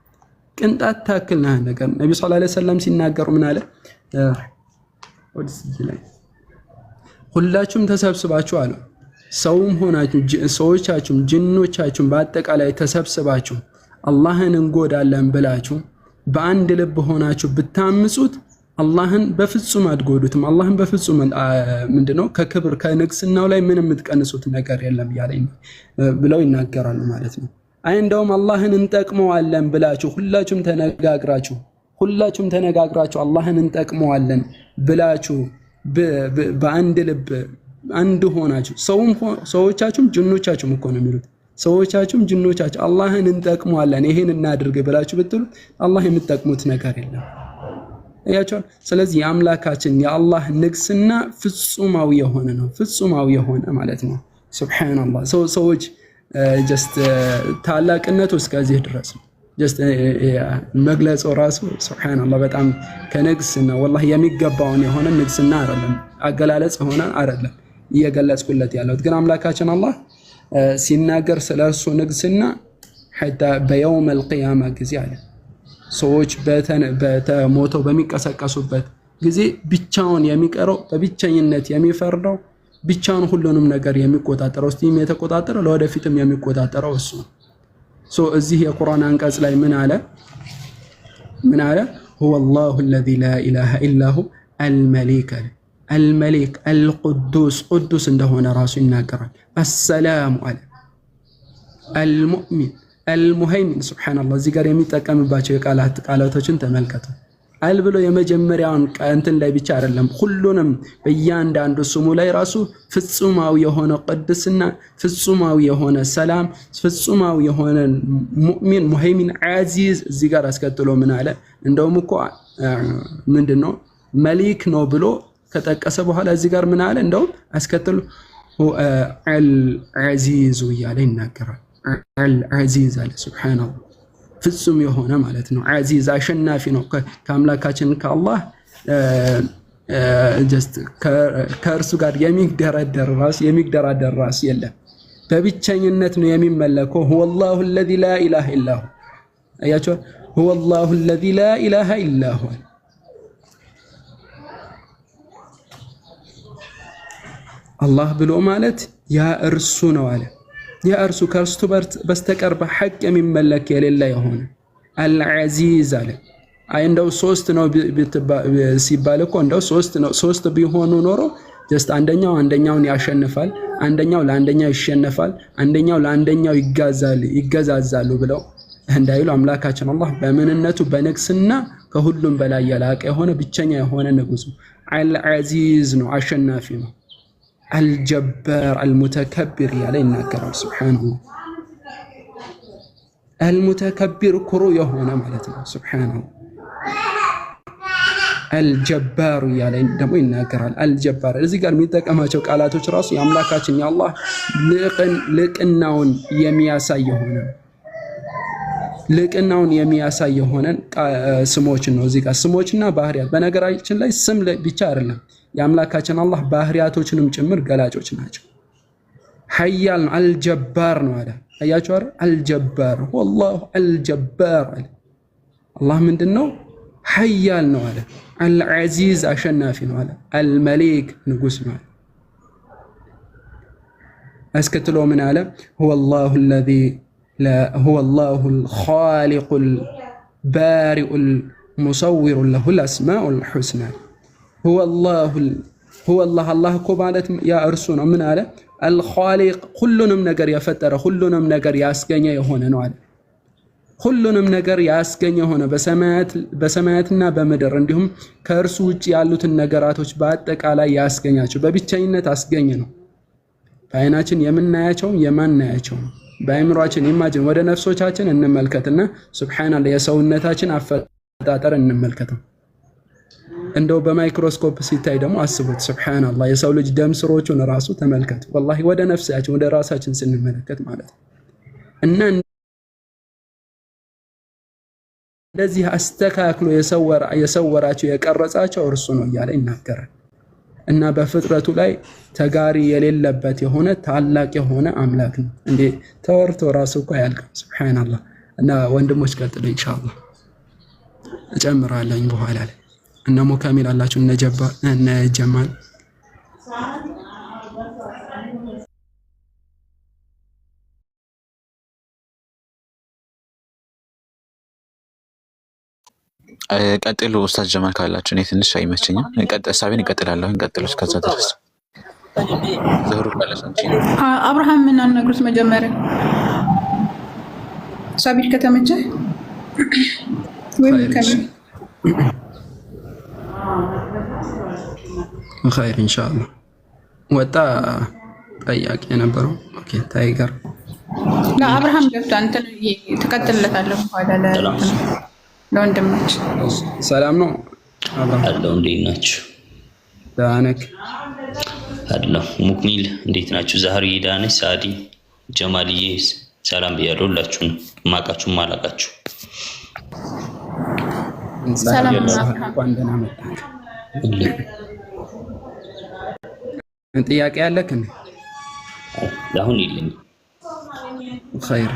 ቅንጣት ታክል ነገር ነብዩ ሰለላሁ ዐለይሂ ወሰለም ሲናገሩ ምን አለ? ሁላችሁም ተሰብስባችሁ አሉ ሰውም ሆናችሁ ሰዎቻችሁም ጅኖቻችሁም በአጠቃላይ ተሰብስባችሁ አላህን እንጎዳለን ብላችሁ በአንድ ልብ ሆናችሁ ብታምጹት አላህን በፍጹም አትጎዱትም። አላህን በፍጹም ምንድነው ከክብር ከንግስናው ላይ ምንም የምትቀንሱት ነገር የለም ያለኝ ብለው ይናገራሉ ማለት ነው። እንደውም አላህን እንጠቅመዋለን ብላችሁ ሁላችሁም ተነጋግራችሁ አላህን እንጠቅመዋለን ብላችሁ በአንድ ልብ አንድ ሆናችሁ ሰዎቻችሁም ጅኖቻችሁም እኮ ነው የሚሉት ሰዎቻችሁም ጅኖቻችሁ አላህን እንጠቅመዋለን ይሄን እናድርግ ብላችሁ ብትሉ አላህ የምትጠቅሙት ነገር የለም ያቻው። ስለዚህ የአምላካችን የአላህ ንግስና ፍጹማዊ የሆነ ነው ማለት ነው። ሱብሃንአላህ ሰዎች ጀስት ታላቅነቱ እስከዚህ ድረስ ነው። ጀስት መግለጹ ራሱ ሱብሃንአላህ በጣም ከንግስና ወላሂ የሚገባውን የሆነ ንግስና አይደለም አገላለጽ ሆነ አይደለም እየገለጽኩለት ያለው። ግን አምላካችን አላህ ሲናገር ስለሱ ንግስና حتى በየውመል ቂያማ ጊዜ አለ ሰዎች በሞተው በሚቀሰቀሱበት ጊዜ ብቻውን የሚቀረው በብቸኝነት የሚፈርደው ብቻውን ሁሉንም ነገር የሚቆጣጠረው እስቲም የተቆጣጠረው ለወደፊትም የሚቆጣጠረው እሱ ነው። እዚህ የቁርአን አንቀጽ ላይ ምን አለ? هو الله الذي لا اله الا هو الملك القدوس قدوس እንደሆነ ራሱ ይናገራል። السلام على المؤمن المهيمن ሱብሃንአላህ እዚህ ጋር የሚጠቀምባቸው ቃላቶችን ተመልከቱ። አል ብሎ የመጀመሪያውን እንትን ላይ ብቻ አይደለም ሁሉንም በእያንዳንዱ ስሙ ላይ ራሱ ፍጹማዊ የሆነ ቅድስና ፍጹማዊ የሆነ ሰላም ፍጹማዊ የሆነ ሙእሚን ሙህይሚን አዚዝ እዚህ ጋር አስከትሎ ምን አለ? እንደውም እኮ ምንድነው መሊክ ነው ብሎ ከጠቀሰ በኋላ እዚህ ጋር ምን አለ? እንደውም አስከትሎ አልዓዚዝ እያለ ይናገራል። አልዓዚዝ አለ ሱብሃንአላህ ፍጹም የሆነ ማለት ነው። አዚዝ አሸናፊ ነው። ከአምላካችን ከአላህ ጀስት ከእርሱ ጋር የሚደራደር ራስ የለም። በብቸኝነት ነው የሚመለከው። هو الله الذي لا اله الا هو አያችሁ هو الله الذي لا إله إلا هو الله بلو مالت يا أرسو نواله يا أرسو كرستو بستكر بحق من ملك يلي يهون العزيز عليه عندو سوست نو سيبالكو عندو سوست بيهونو نورو جست عندኛውን ያሸንፋል አንደኛው ለአንደኛው ይሸነፋል አንደኛው ለአንደኛው ይገዛዛሉ ብለው እንዳይሉ አምላካችን አላህ በመንነቱ በንግስና ከሁሉም በላይ ያላቀ የሆነ ብቸኛ የሆነ ንጉስ አልዓዚዝ ነው አሸናፊ ነው الجبار المتكبر ያለ ይናገራል ሱብሃንሁ المتكبر ኩሩ የሆነ ማለት ነው ሱብሃንሁ الجبار ያለ ደግሞ ይናገራል الجبار እዚህ ጋር የሚጠቀማቸው ቃላቶች ራሱ የአምላካችን የአላህ ልቅናውን የሚያሳይ የሆነ ስሞች ነው እዚህ ጋር ስሞችና ባህሪያት በነገራችን ላይ ስም ብቻ አይደለም የአምላካችን አላህ ባህሪያቶችንም ጭምር ገላጮች ናቸው ሐያል አልጀባር ነው አለ አያችሁ አይደል አልጀባር والله አልጀባር አለ አላህ ምንድነው ሐያል ነው አለ العزيز አሸናፊ ነው አለ الملك ንጉስ ነው አስከትሎ ምን አለ هو الله الذي لا هو الله الخالق البارئ المصور له الاسماء الحسنى هو الله الله እኮ ማለት ያ እርሱ ነው ምን አለ الخالق ሁሉንም ነገር የፈጠረ ሁሉንም ነገር ያስገኘ የሆነ ነው አለ ሁሉንም ነገር ያስገኘ ሆነ በሰማያትና በምድር እንዲሁም ከእርሱ ውጪ ያሉትን ነገራቶች በአጠቃላይ ያስገኛቸው በብቸኝነት አስገኘ ነው በአይናችን የምናያቸው የማናያቸው በአይምሮአችን ኢማጂን ወደ ነፍሶቻችን እንመልከትና ሱብሃንአላህ የሰውነታችን አፈጣጠር እንመልከተው እንደው በማይክሮስኮፕ ሲታይ ደግሞ አስቡት ሱብሃንአላህ የሰው ልጅ ደም ስሮቹን ራሱ ተመልከቱ والله ወደ ነፍሳችን ወደ ራሳችን ስንመለከት ማለት እና እንደዚህ አስተካክሎ የሰወራቸው የቀረጻቸው እርሱ ነው እያለ ይናገራል እና በፍጥረቱ ላይ ተጋሪ የሌለበት የሆነ ታላቅ የሆነ አምላክ ነው እንዴ ተወርቶ ራሱ እኮ ያልከው ሱብሃንአላህ እና ወንድሞች ቀጥሉ ኢንሻአላህ እጨምራለሁ በኋላ ላይ እነ ሙካሚል አላችሁ እነ ጀማል ቀጥሉ ኡስታዝ ጀማል ካላችሁ እኔ ትንሽ አይመቸኝም ሐሳቤን እቀጥላለሁ እንቀጥሉ እስከዛ ድረስ ዘህሩ ካላችሁ አብርሃም ምን አናግሩት መጀመሪያ ሳቢር ከተመቸ ወይ ከምን خير ان شاء الله ወጣ ጠያቂ ነበረው ኦኬ ታይገር ለአብርሃም ገብቶ አንተ ተከተለታለሁ በኋላ ለወንድሞች ሰላም ነው አለው እንዴት ናችሁ ዳነክ አለው ሙክሚል እንዴት ናችሁ ዛህሪ ዳነሽ ሳዲ ጀማልዬ ሰላም ብያለሁላችሁ ማቃችሁ ማላቃችሁ ሰላም አብርሃም ወንደና መጣክ ጥያቄ ያለክ አሁን ይልኝ خير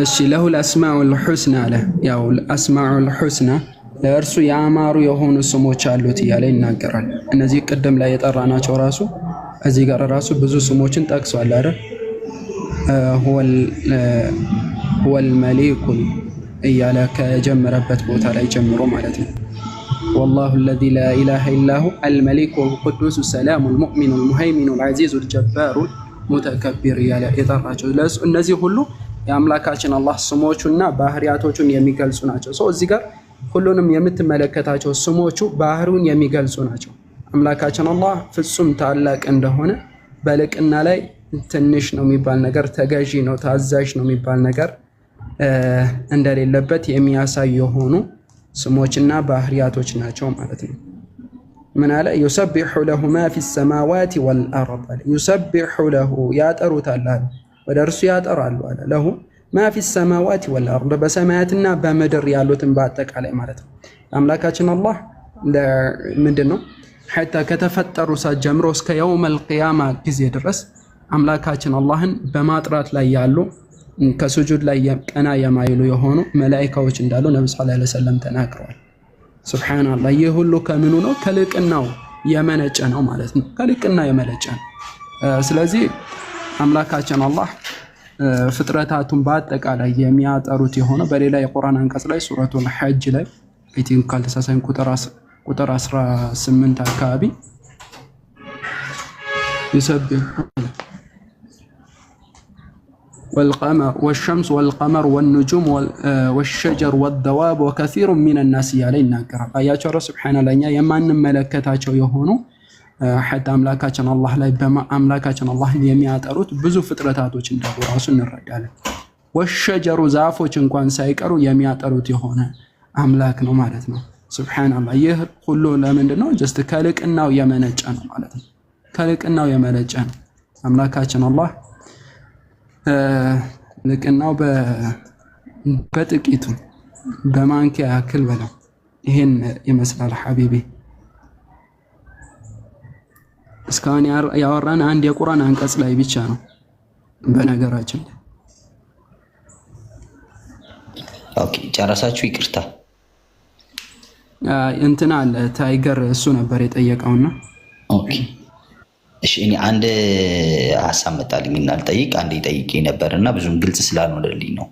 እሺ له الاسماء الحسنى አለ ያው الاسماء الحسنى ለእርሱ ያማሩ የሆኑ ስሞች አሉት እያለ ይናገራል እነዚህ ቅድም ላይ የጠራናቸው ራሱ እዚህ ጋር ራሱ ብዙ ስሞችን ጠቅሷል አይደል هو الملك እያለ ከጀመረበት ቦታ ላይ ጀምሮ ማለት ነው والله الذي لا اله الا هو الملك القدوس السلام المؤمن المهيمن العزيز الجبار المتكبر እያለ የጠራቸው እነዚህ ሁሉ የአምላካችን አላህ ስሞቹና ባህሪያቶቹን የሚገልጹ ናቸው እዚህ ጋር ሁሉንም የምትመለከታቸው ስሞቹ ባህሪውን የሚገልጹ ናቸው አምላካችን አላህ ፍጹም ታላቅ እንደሆነ በልቅና ላይ ትንሽ ነው የሚባል ነገር ተገዢ ነው ታዛዥ ነው የሚባል ነገር እንደሌለበት የሚያሳዩ የሆኑ ስሞችና ባህሪያቶች ናቸው ማለት ነው ምን አለ يسبح له ما في السماوات والارض يسبح له ያጠሩታል ወደ እርሱ ያጠራሉ አለ له ما في السماوات والارض በሰማያትና በምድር ያሉትን በአጠቃላይ ማለት ነው አምላካችን አላህ ምንድነው حتى ከተፈጠሩ ሰዓት ጀምሮ እስከ يوم القيامه ጊዜ ድረስ አምላካችን አላህን በማጥራት ላይ ያሉ ከሱጁድ ላይ ቀና የማይሉ የሆኑ መላኢካዎች እንዳሉ ነብዩ ሰለላሁ ዐለይሂ ወሰለም ተናግረዋል። ሱብሃንአላህ። ይህ ሁሉ ከምኑ ነው? ከልቅናው የመነጨ ነው ማለት ነው። ከልቅና የመነጨ ነው። ስለዚህ አምላካችን አላህ ፍጥረታቱን በአጠቃላይ የሚያጠሩት የሆነ በሌላ የቁርአን አንቀጽ ላይ ሱረቱል ሐጅ ላይ አይ ቲንክ ካልተሳሳይን ቁጥር 18 አካባቢ يسبح والقمر والشمس والقمر والنجوم والشجر والدواب وكثير من الناس يالينا قرا اياچو رب سبحانه لኛ የማንመለከታቸው የሆኑ حتى አምላካችን አላህ ላይ በአምላካችን አላህን የሚያጠሩት ብዙ ፍጥረታቶች እንዳሉ ራሱ እንረዳለን። والشجر ዛፎች እንኳን ሳይቀሩ የሚያጠሩት የሆነ አምላክ ነው ማለት ነው። ሱብሃንአላህ። ይህ ሁሉ ለምንድን ነው? ጀስት ከልቅናው የመነጨ ነው ማለት ነው። ከልቅናው የመነጨ ነው። አምላካችን አላህ ልቅናው በጥቂቱ በማንኪያ ያክል በለው ይሄን ይመስላል ሐቢቢ። እስካሁን ያወራን አንድ የቁርአን አንቀጽ ላይ ብቻ ነው በነገራችን ላይ። ኦኬ ጨረሳችሁ? ይቅርታ እንትና አለ ታይገር እሱ ነበር የጠየቀውና ኦኬ እሺ እኔ አንድ ሐሳብ መጣልኝ እና ልጠይቅ አንዴ ጠይቄ ነበርና ብዙም ግልጽ ስላልሆነልኝ ነው።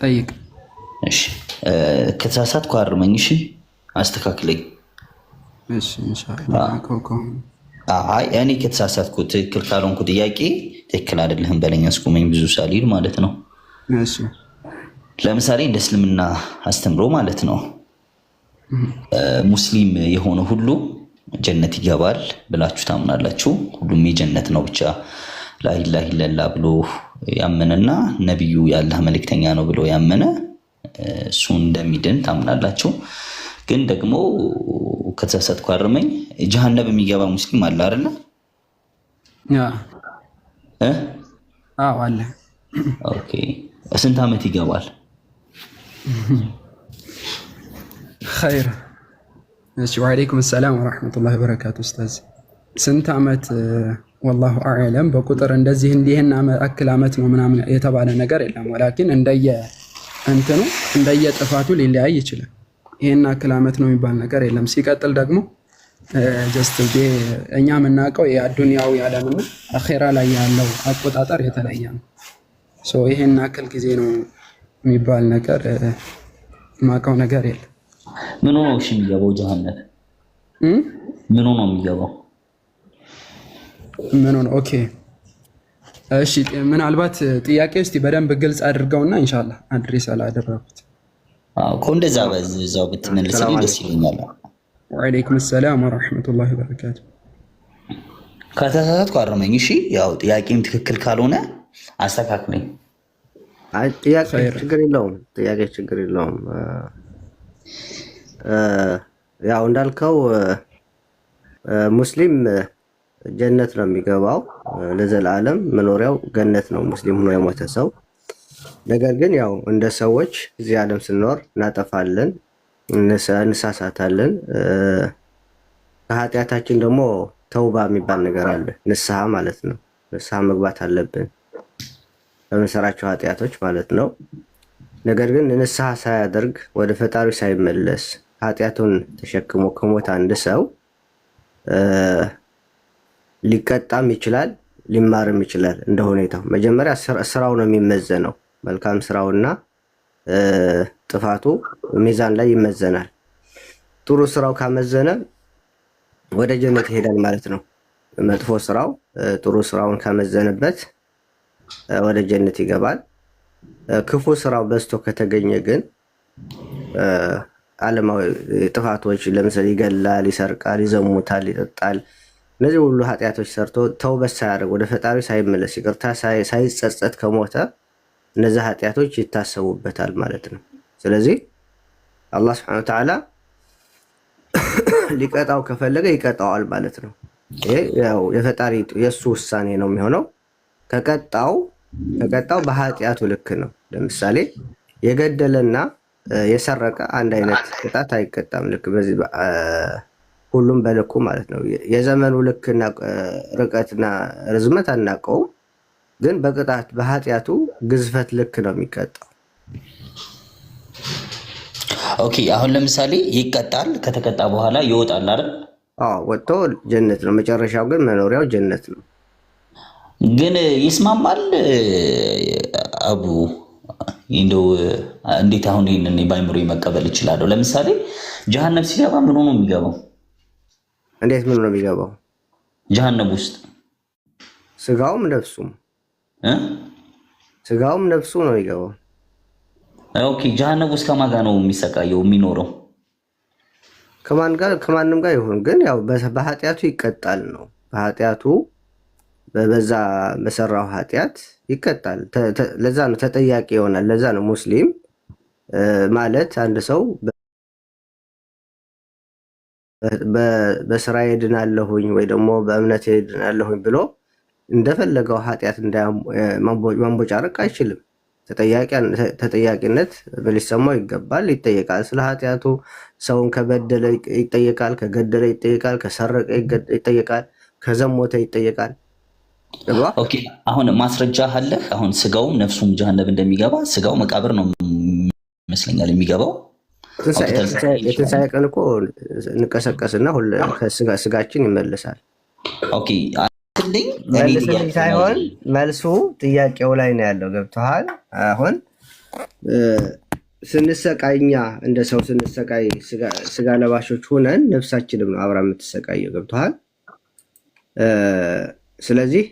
ጠይቅ። እሺ ከተሳሳትኩ አርመኝ፣ እሺ አስተካክለኝ። እሺ ኢንሻአላህ። አይ እኔ ከተሳሳትኩ ትክክል ካልሆንኩ ጥያቄ ትክክል አይደለህም በለኝ፣ አስቁመኝ ብዙ ሳልሄድ ማለት ነው። እሺ ለምሳሌ እንደ እስልምና አስተምሮ ማለት ነው ሙስሊም የሆነ ሁሉ ጀነት ይገባል ብላችሁ ታምናላችሁ? ሁሉም የጀነት ነው ብቻ ላኢላሃ ኢለላህ ብሎ ያመነና ነብዩ የአላህ መልእክተኛ ነው ብሎ ያመነ እሱ እንደሚድን ታምናላችሁ? ግን ደግሞ ከተሳሳትኩ አርመኝ፣ ጀሃነም የሚገባ ሙስሊም አለ አይደል? አዎ አለ። ኦኬ ስንት ዓመት ይገባል? خير وعليكم السلام ورحمة الله وبركاته أستاذ ስንት ዓመት والله أعلم በቁጥር እንደዚህ እንዲህን አክል ዓመት ነው ምናምን የተባለ ነገር የለም። ወላኪን እንደየ ጥፋቱ ሊለያይ ይችላል። ይሄን አክል ዓመት ነው የሚባል ነገር የለም። ሲቀጥል ደግሞ ጀስት እኛ የምናውቀው የአዱንያው ዓለምና አኺራ ላይ ያለው አቆጣጠር የተለየ ነው። ይሄን አክል ጊዜ ነው የሚባል ነገር ማውቀው ነገር የለም። ምን ነው እሺ የሚገባው ጀሃነም? ምን ነው የሚገባው? ምን ነው? ኦኬ እሺ ምናልባት ጥያቄ እስቲ በደንብ ግልጽ አድርገውና ኢንሻአላህ አድሬስ አላደረኩት። እኮ እንደዛ በዛው ብትመልስልኝ ደስ ይለኛል። ወአለይኩም ሰላም ወራህመቱላሂ ወበረካቱ። ከተሳሳትኩ አርመኝ፣ እሺ ያው ጥያቄም ትክክል ካልሆነ አስተካክለኝ። አይ ጥያቄ ችግር የለውም። ያው እንዳልከው ሙስሊም ጀነት ነው የሚገባው፣ ለዘላለም መኖሪያው ገነት ነው ሙስሊም ሆኖ የሞተ ሰው። ነገር ግን ያው እንደ ሰዎች እዚህ ዓለም ስንኖር እናጠፋለን፣ እንሳሳታለን። ከኃጢአታችን ደግሞ ተውባ የሚባል ነገር አለ፣ ንስሐ ማለት ነው። ንስሐ መግባት አለብን በመሰራቸው ኃጢአቶች ማለት ነው። ነገር ግን ንስሐ ሳያደርግ ወደ ፈጣሪው ሳይመለስ ኃጢአቱን ተሸክሞ ከሞተ አንድ ሰው ሊቀጣም ይችላል፣ ሊማርም ይችላል እንደ ሁኔታው። መጀመሪያ ስራው ነው የሚመዘነው። መልካም ስራውና ጥፋቱ ሚዛን ላይ ይመዘናል። ጥሩ ስራው ካመዘነ ወደ ጀነት ይሄዳል ማለት ነው። መጥፎ ስራው ጥሩ ስራውን ካመዘነበት ወደ ጀነት ይገባል። ክፉ ስራው በዝቶ ከተገኘ ግን ዓለማዊ ጥፋቶች ለምሳሌ ይገላል፣ ይሰርቃል፣ ይዘሙታል፣ ይጠጣል፣ እነዚህ ሁሉ ኃጢአቶች ሰርቶ ተውበት ሳያደርግ ወደ ፈጣሪ ሳይመለስ ይቅርታ ሳይጸጸት ከሞተ እነዚህ ኃጢአቶች ይታሰቡበታል ማለት ነው። ስለዚህ አላህ Subhanahu Wa Ta'ala ሊቀጣው ከፈለገ ይቀጣዋል ማለት ነው። ይሄ ያው የፈጣሪ የሱ ውሳኔ ነው የሚሆነው። ከቀጣው በኃጢአቱ ልክ ነው። ለምሳሌ የገደለና የሰረቀ አንድ አይነት ቅጣት አይቀጣም። ልክ በዚህ ሁሉም በልኩ ማለት ነው። የዘመኑ ልክና ርቀትና ርዝመት አናውቀውም፣ ግን በቅጣት በኃጢአቱ ግዝፈት ልክ ነው የሚቀጣው። ኦኬ አሁን ለምሳሌ ይቀጣል፣ ከተቀጣ በኋላ ይወጣል አይደል? ወጥቶ ጀነት ነው መጨረሻው፣ ግን መኖሪያው ጀነት ነው። ግን ይስማማል አቡ እንደው እንዴት አሁን ይሄንን ባይምሮ መቀበል ይችላል? ለምሳሌ ጀሃነም ሲገባ ምን ሆኖ የሚገባው? እንዴት ምን ሆኖ የሚገባው? ጀሃነም ውስጥ ስጋውም ነፍሱም ነፍሱ ነው የሚገባው። ኦኬ ጀሃነም ውስጥ ከማን ጋር ነው የሚሰቃየው የሚኖረው? ከማንም ጋር ይሁን፣ ግን ያው በኃጢአቱ ይቀጣል ነው። በኃጢአቱ በዛ በሰራው ኃጢአት ይቀጣል። ለዛ ነው ተጠያቂ ይሆናል። ለዛ ነው ሙስሊም ማለት አንድ ሰው በስራ ይድናለሁኝ ወይ ደግሞ በእምነት ይድናለሁኝ ብሎ እንደፈለገው ኃጢአት ማንቦጫረቅ አይችልም። ተጠያቂነት ሊሰማው ይገባል። ይጠየቃል። ስለ ኃጢአቱ ሰውን ከበደለ ይጠየቃል፣ ከገደለ ይጠየቃል፣ ከሰረቀ ይጠየቃል፣ ከዘሞተ ይጠየቃል። ኦኬ አሁን ማስረጃ አለህ? አሁን ስጋውም ነፍሱም ጀሃነም እንደሚገባ ስጋው መቃብር ነው ይመስለኛል የሚገባው። የትንሣኤ ቀን እኮ እንቀሰቀስና ስጋችን ይመለሳል። ኦኬ ሳይሆን መልሱ ጥያቄው ላይ ነው ያለው። ገብቶሃል? አሁን ስንሰቃይኛ እንደ ሰው ስንሰቃይ ስጋ ለባሾች ሆነን ነፍሳችንም ነው አብራ የምትሰቃየው። ገብቶሃል? ስለዚህ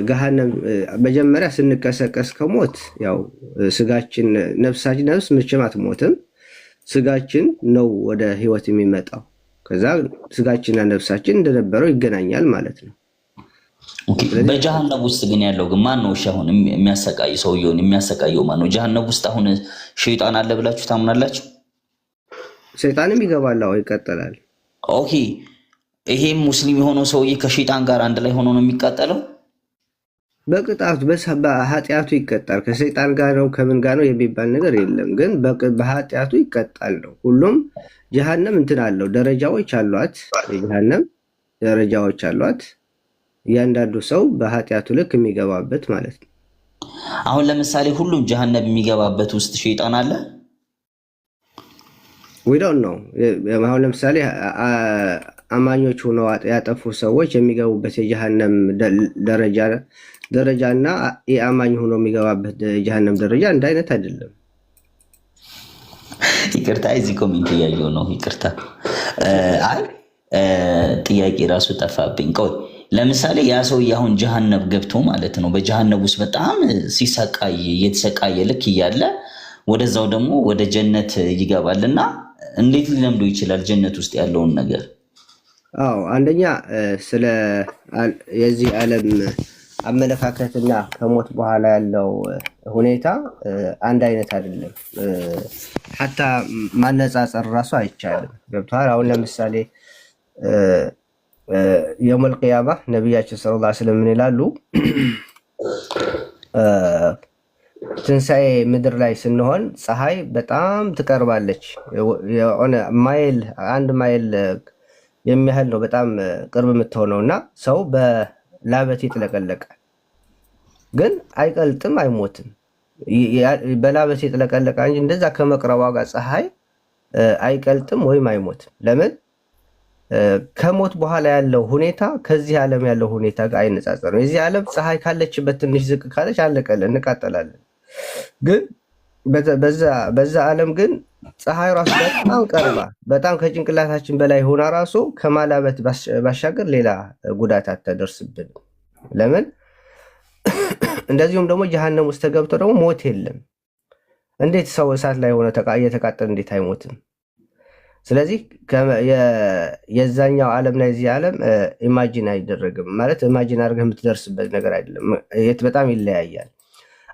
ገሃነም መጀመሪያ ስንቀሰቀስ ከሞት ያው ስጋችን ነፍስ መቼም አትሞትም። ስጋችን ነው ወደ ህይወት የሚመጣው። ከዛ ስጋችንና ነፍሳችን እንደነበረው ይገናኛል ማለት ነው። በጀሃነም ውስጥ ግን ያለው ግን ማን ነው? እሺ አሁን የሚያሰቃይ ሰውየውን የሚያሰቃየው ማን ነው? ጀሃነም ውስጥ አሁን ሸይጣን አለ ብላችሁ ታምናላችሁ? ሸይጣንም ይገባል፣ ይቀጥላል። ኦኬ ይሄም ሙስሊም የሆነው ሰውዬ ከሸይጣን ጋር አንድ ላይ ሆኖ ነው የሚቃጠለው? በቅጣቱ በኃጢአቱ ይቀጣል። ከሸይጣን ጋር ነው ከምን ጋር ነው የሚባል ነገር የለም፣ ግን በኃጢአቱ ይቀጣል ነው። ሁሉም ጀሃነም እንትን አለው፣ ደረጃዎች አሏት። የጀሃነም ደረጃዎች አሏት። እያንዳንዱ ሰው በኃጢአቱ ልክ የሚገባበት ማለት ነው። አሁን ለምሳሌ ሁሉም ጀሃነም የሚገባበት ውስጥ ሸይጣን አለ? ዊዶን ነው። አሁን ለምሳሌ አማኞች ሆነው ያጠፉ ሰዎች የሚገቡበት የጀሃነም ደረጃ እና የአማኝ ሆኖ የሚገባበት የጀሃነም ደረጃ አንድ አይነት አይደለም። ይቅርታ እዚህ ኮሜንት እያየሁ ነው። ይቅርታ አይ ጥያቄ ራሱ ጠፋብኝ። ቆይ ለምሳሌ ያ ሰውዬ አሁን ጀሃነም ገብቶ ማለት ነው በጀሃነም ውስጥ በጣም ሲሰቃይ የተሰቃየ ልክ እያለ ወደዛው ደግሞ ወደ ጀነት ይገባልና እንዴት ሊለምዶ ይችላል ጀነት ውስጥ ያለውን ነገር? አንደኛ ስለ የዚህ ዓለም አመለካከትና ከሞት በኋላ ያለው ሁኔታ አንድ አይነት አይደለም። ሐታ ማነጻጸር ራሱ አይቻልም። ገብቶሃል? አሁን ለምሳሌ የውመል ቂያማ ነቢያችን ሰለላሁ ዐለይሂ ወሰለም ምን ይላሉ? ትንሣኤ ምድር ላይ ስንሆን ፀሐይ በጣም ትቀርባለች። የሆነ አንድ ማይል የሚያህል ነው በጣም ቅርብ የምትሆነው እና ሰው በላበት ይጥለቀለቃል፣ ግን አይቀልጥም፣ አይሞትም። በላበት ይጥለቀለቃ እንጂ እንደዛ ከመቅረቧ ጋር ፀሐይ አይቀልጥም ወይም አይሞትም። ለምን? ከሞት በኋላ ያለው ሁኔታ ከዚህ ዓለም ያለው ሁኔታ ጋር አይነጻጸርም። የዚህ ዓለም ፀሐይ ካለችበት ትንሽ ዝቅ ካለች አለቀለን፣ እንቃጠላለን። ግን በዛ ዓለም ግን ፀሐይ ራሱ በጣም ቀርባ በጣም ከጭንቅላታችን በላይ ሆና ራሱ ከማላበት ባሻገር ሌላ ጉዳት አታደርስብን። ለምን? እንደዚሁም ደግሞ ጀሃነም ውስጥ ተገብቶ ደግሞ ሞት የለም። እንዴት ሰው እሳት ላይ ሆነ እየተቃጠለ እንዴት አይሞትም? ስለዚህ የዛኛው ዓለም ላይ እዚህ ዓለም ኢማጂን አይደረግም ማለት ኢማጂን አድርገህ የምትደርስበት ነገር አይደለም። በጣም ይለያያል።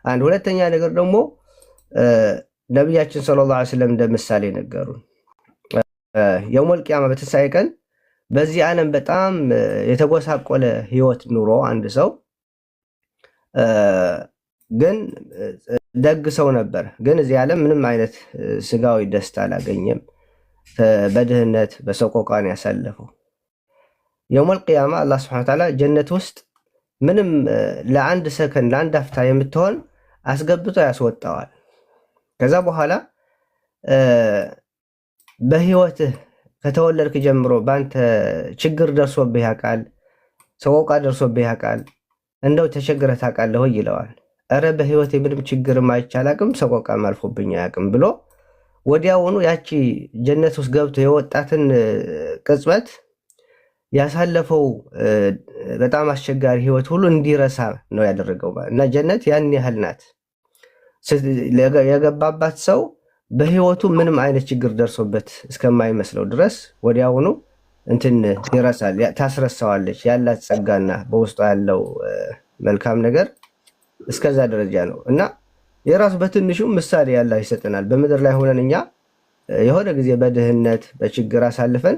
አንድ ሁለተኛ ነገር ደግሞ ነቢያችን ሰለላሁ ዐለይሂ ወሰለም እንደ ምሳሌ ነገሩን የውመል ቂያማ በትንሣኤ ቀን በዚህ ዓለም በጣም የተጎሳቆለ ህይወት ኑሮ አንድ ሰው ግን ደግ ሰው ነበር፣ ግን እዚህ ዓለም ምንም አይነት ስጋዊ ደስታ አላገኘም። በድህነት በሰቆቃን ያሳለፈው። የውመል ቂያማ አላህ ሱብሓነሁ ወተዓላ ጀነት ውስጥ ምንም ለአንድ ሰከንድ ለአንድ አፍታ የምትሆን አስገብቶ ያስወጣዋል። ከዛ በኋላ በህይወትህ ከተወለድክ ጀምሮ በአንተ ችግር ደርሶብህ ያውቃል? ሰቆቃ ደርሶብህ ያውቃል? እንደው ተቸግረህ ታውቃለህ ወይ ይለዋል። እረ በህይወቴ ምንም ችግርም አይቻል አቅም ሰቆቃም አልፎብኝ አያውቅም ብሎ ወዲያውኑ ያቺ ጀነት ውስጥ ገብቶ የወጣትን ቅጽበት ያሳለፈው በጣም አስቸጋሪ ህይወት ሁሉ እንዲረሳ ነው ያደረገው። እና ጀነት ያን ያህል ናት። የገባባት ሰው በህይወቱ ምንም አይነት ችግር ደርሶበት እስከማይመስለው ድረስ ወዲያውኑ እንትን ይረሳል፣ ታስረሳዋለች። ያላት ጸጋና በውስጡ ያለው መልካም ነገር እስከዛ ደረጃ ነው። እና የራሱ በትንሹ ምሳሌ ያላህ ይሰጠናል። በምድር ላይ ሆነን እኛ የሆነ ጊዜ በድህነት በችግር አሳልፈን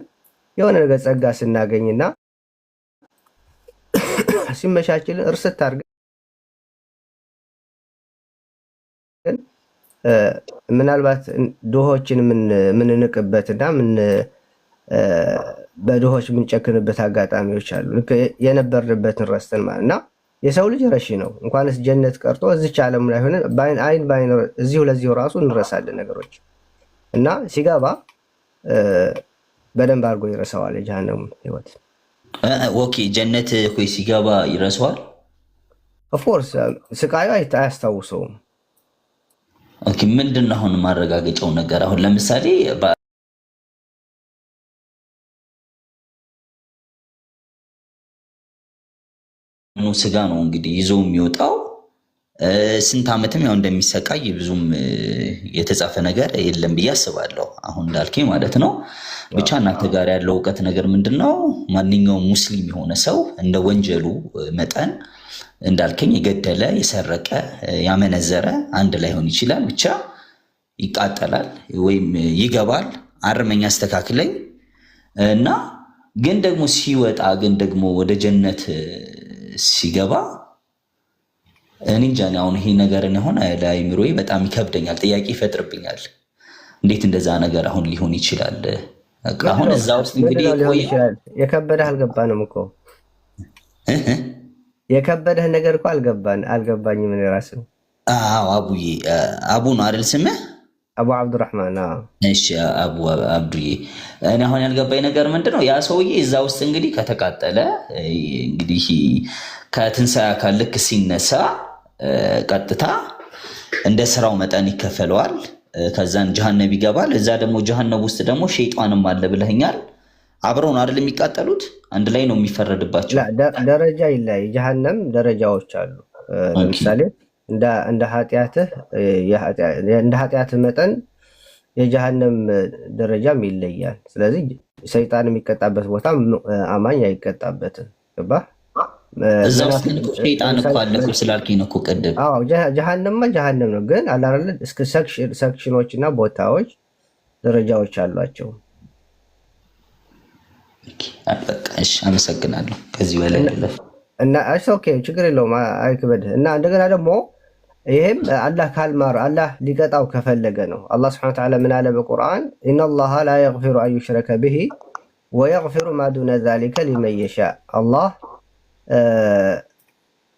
የሆነ ነገር ጸጋ ስናገኝና ሲመቻችልን እርስት አድርገን ምናልባት ድሆችን ምንንቅበትና በድሆች ምንጨክንበት አጋጣሚዎች አሉ። ልክ የነበርንበትን ረስተን ማለት እና የሰው ልጅ ረሺ ነው። እንኳንስ ጀነት ቀርቶ እዚች ዓለም ላይ ሆነ አይን ባይን እዚሁ ለዚሁ ራሱ እንረሳለን ነገሮች እና ሲገባ በደንብ አድርጎ ይረሳዋል የጀሃነም ህይወት። ኦኬ ጀነት ኮይ ሲገባ ይረሳዋል። ኦፍኮርስ ስቃዩ አያስታውሰውም። ኦኬ ምንድነው አሁን ማረጋገጫው ነገር? አሁን ለምሳሌ ስጋ ነው እንግዲህ ይዞ የሚወጣው ስንት ዓመትም ያው እንደሚሰቃይ ብዙም የተጻፈ ነገር የለም ብዬ አስባለሁ። አሁን እንዳልከኝ ማለት ነው። ብቻ እናንተ ጋር ያለው እውቀት ነገር ምንድነው? ማንኛውም ሙስሊም የሆነ ሰው እንደ ወንጀሉ መጠን እንዳልከኝ የገደለ፣ የሰረቀ፣ ያመነዘረ አንድ ላይሆን ይችላል። ብቻ ይቃጠላል ወይም ይገባል። አርመኛ አስተካክለኝ እና ግን ደግሞ ሲወጣ ግን ደግሞ ወደ ጀነት ሲገባ እኔ እንጃ። አሁን ይሄ ነገር አሁን ለአይምሮዬ በጣም ይከብደኛል፣ ጥያቄ ይፈጥርብኛል። እንዴት እንደዛ ነገር አሁን ሊሆን ይችላል? አሁን እዛ ውስጥ እንግዲህ የከበደህ አልገባንም እኮ የከበደህ ነገር እኮ አልገባኝም። ምን ራስ አዎ አቡዬ አቡ ነው አይደል ስምህ? አቡ አብዱራህማን። እሺ አቡ አብዱዬ፣ እኔ አሁን ያልገባኝ ነገር ምንድነው ያ ሰውዬ እዛ ውስጥ እንግዲህ ከተቃጠለ እንግዲህ ከትንሣኤ አካል ልክ ሲነሳ ቀጥታ እንደ ስራው መጠን ይከፈለዋል። ከዛን ጀሃነም ይገባል። እዛ ደግሞ ጀሃነም ውስጥ ደግሞ ሸይጣንም አለ ብለኸኛል። አብረው ነው አይደል የሚቃጠሉት? አንድ ላይ ነው የሚፈረድባቸው? ደረጃ ይለያይ። ጀሃነም ደረጃዎች አሉ። ለምሳሌ እንደ ኃጢአትህ መጠን የጀሃነም ደረጃም ይለያል። ስለዚህ ሰይጣን የሚቀጣበት ቦታ አማኝ አይቀጣበትም። ገባህ? እዛ ውስጥ ሸይጣን እኮ አለ እኮ ስላልከኝ ነው እኮ ቅድም። አዎ ጀሃነምማ ጀሃነም ነው፣ ግን አላረለ እስከ ሰክሽኖች እና ቦታዎች ደረጃዎች አሏቸው። እሺ አመሰግናለሁ። ከዚህ በላይ አይደለም እና እሺ ኦኬ ችግር የለውም አይክበድህ። እና እንደገና ደግሞ ይሄም አላህ ካልማር አላህ ሊቀጣው ከፈለገ ነው። አላህ Subhanahu Wa Ta'ala ምን አለ በቁርአን ኢነላሃ ላ የግፊሩ አን ዩሽረከ ቢሂ ወየግፊሩ ማ ዱነ ዛሊከ ሊመን የሻእ። አላህ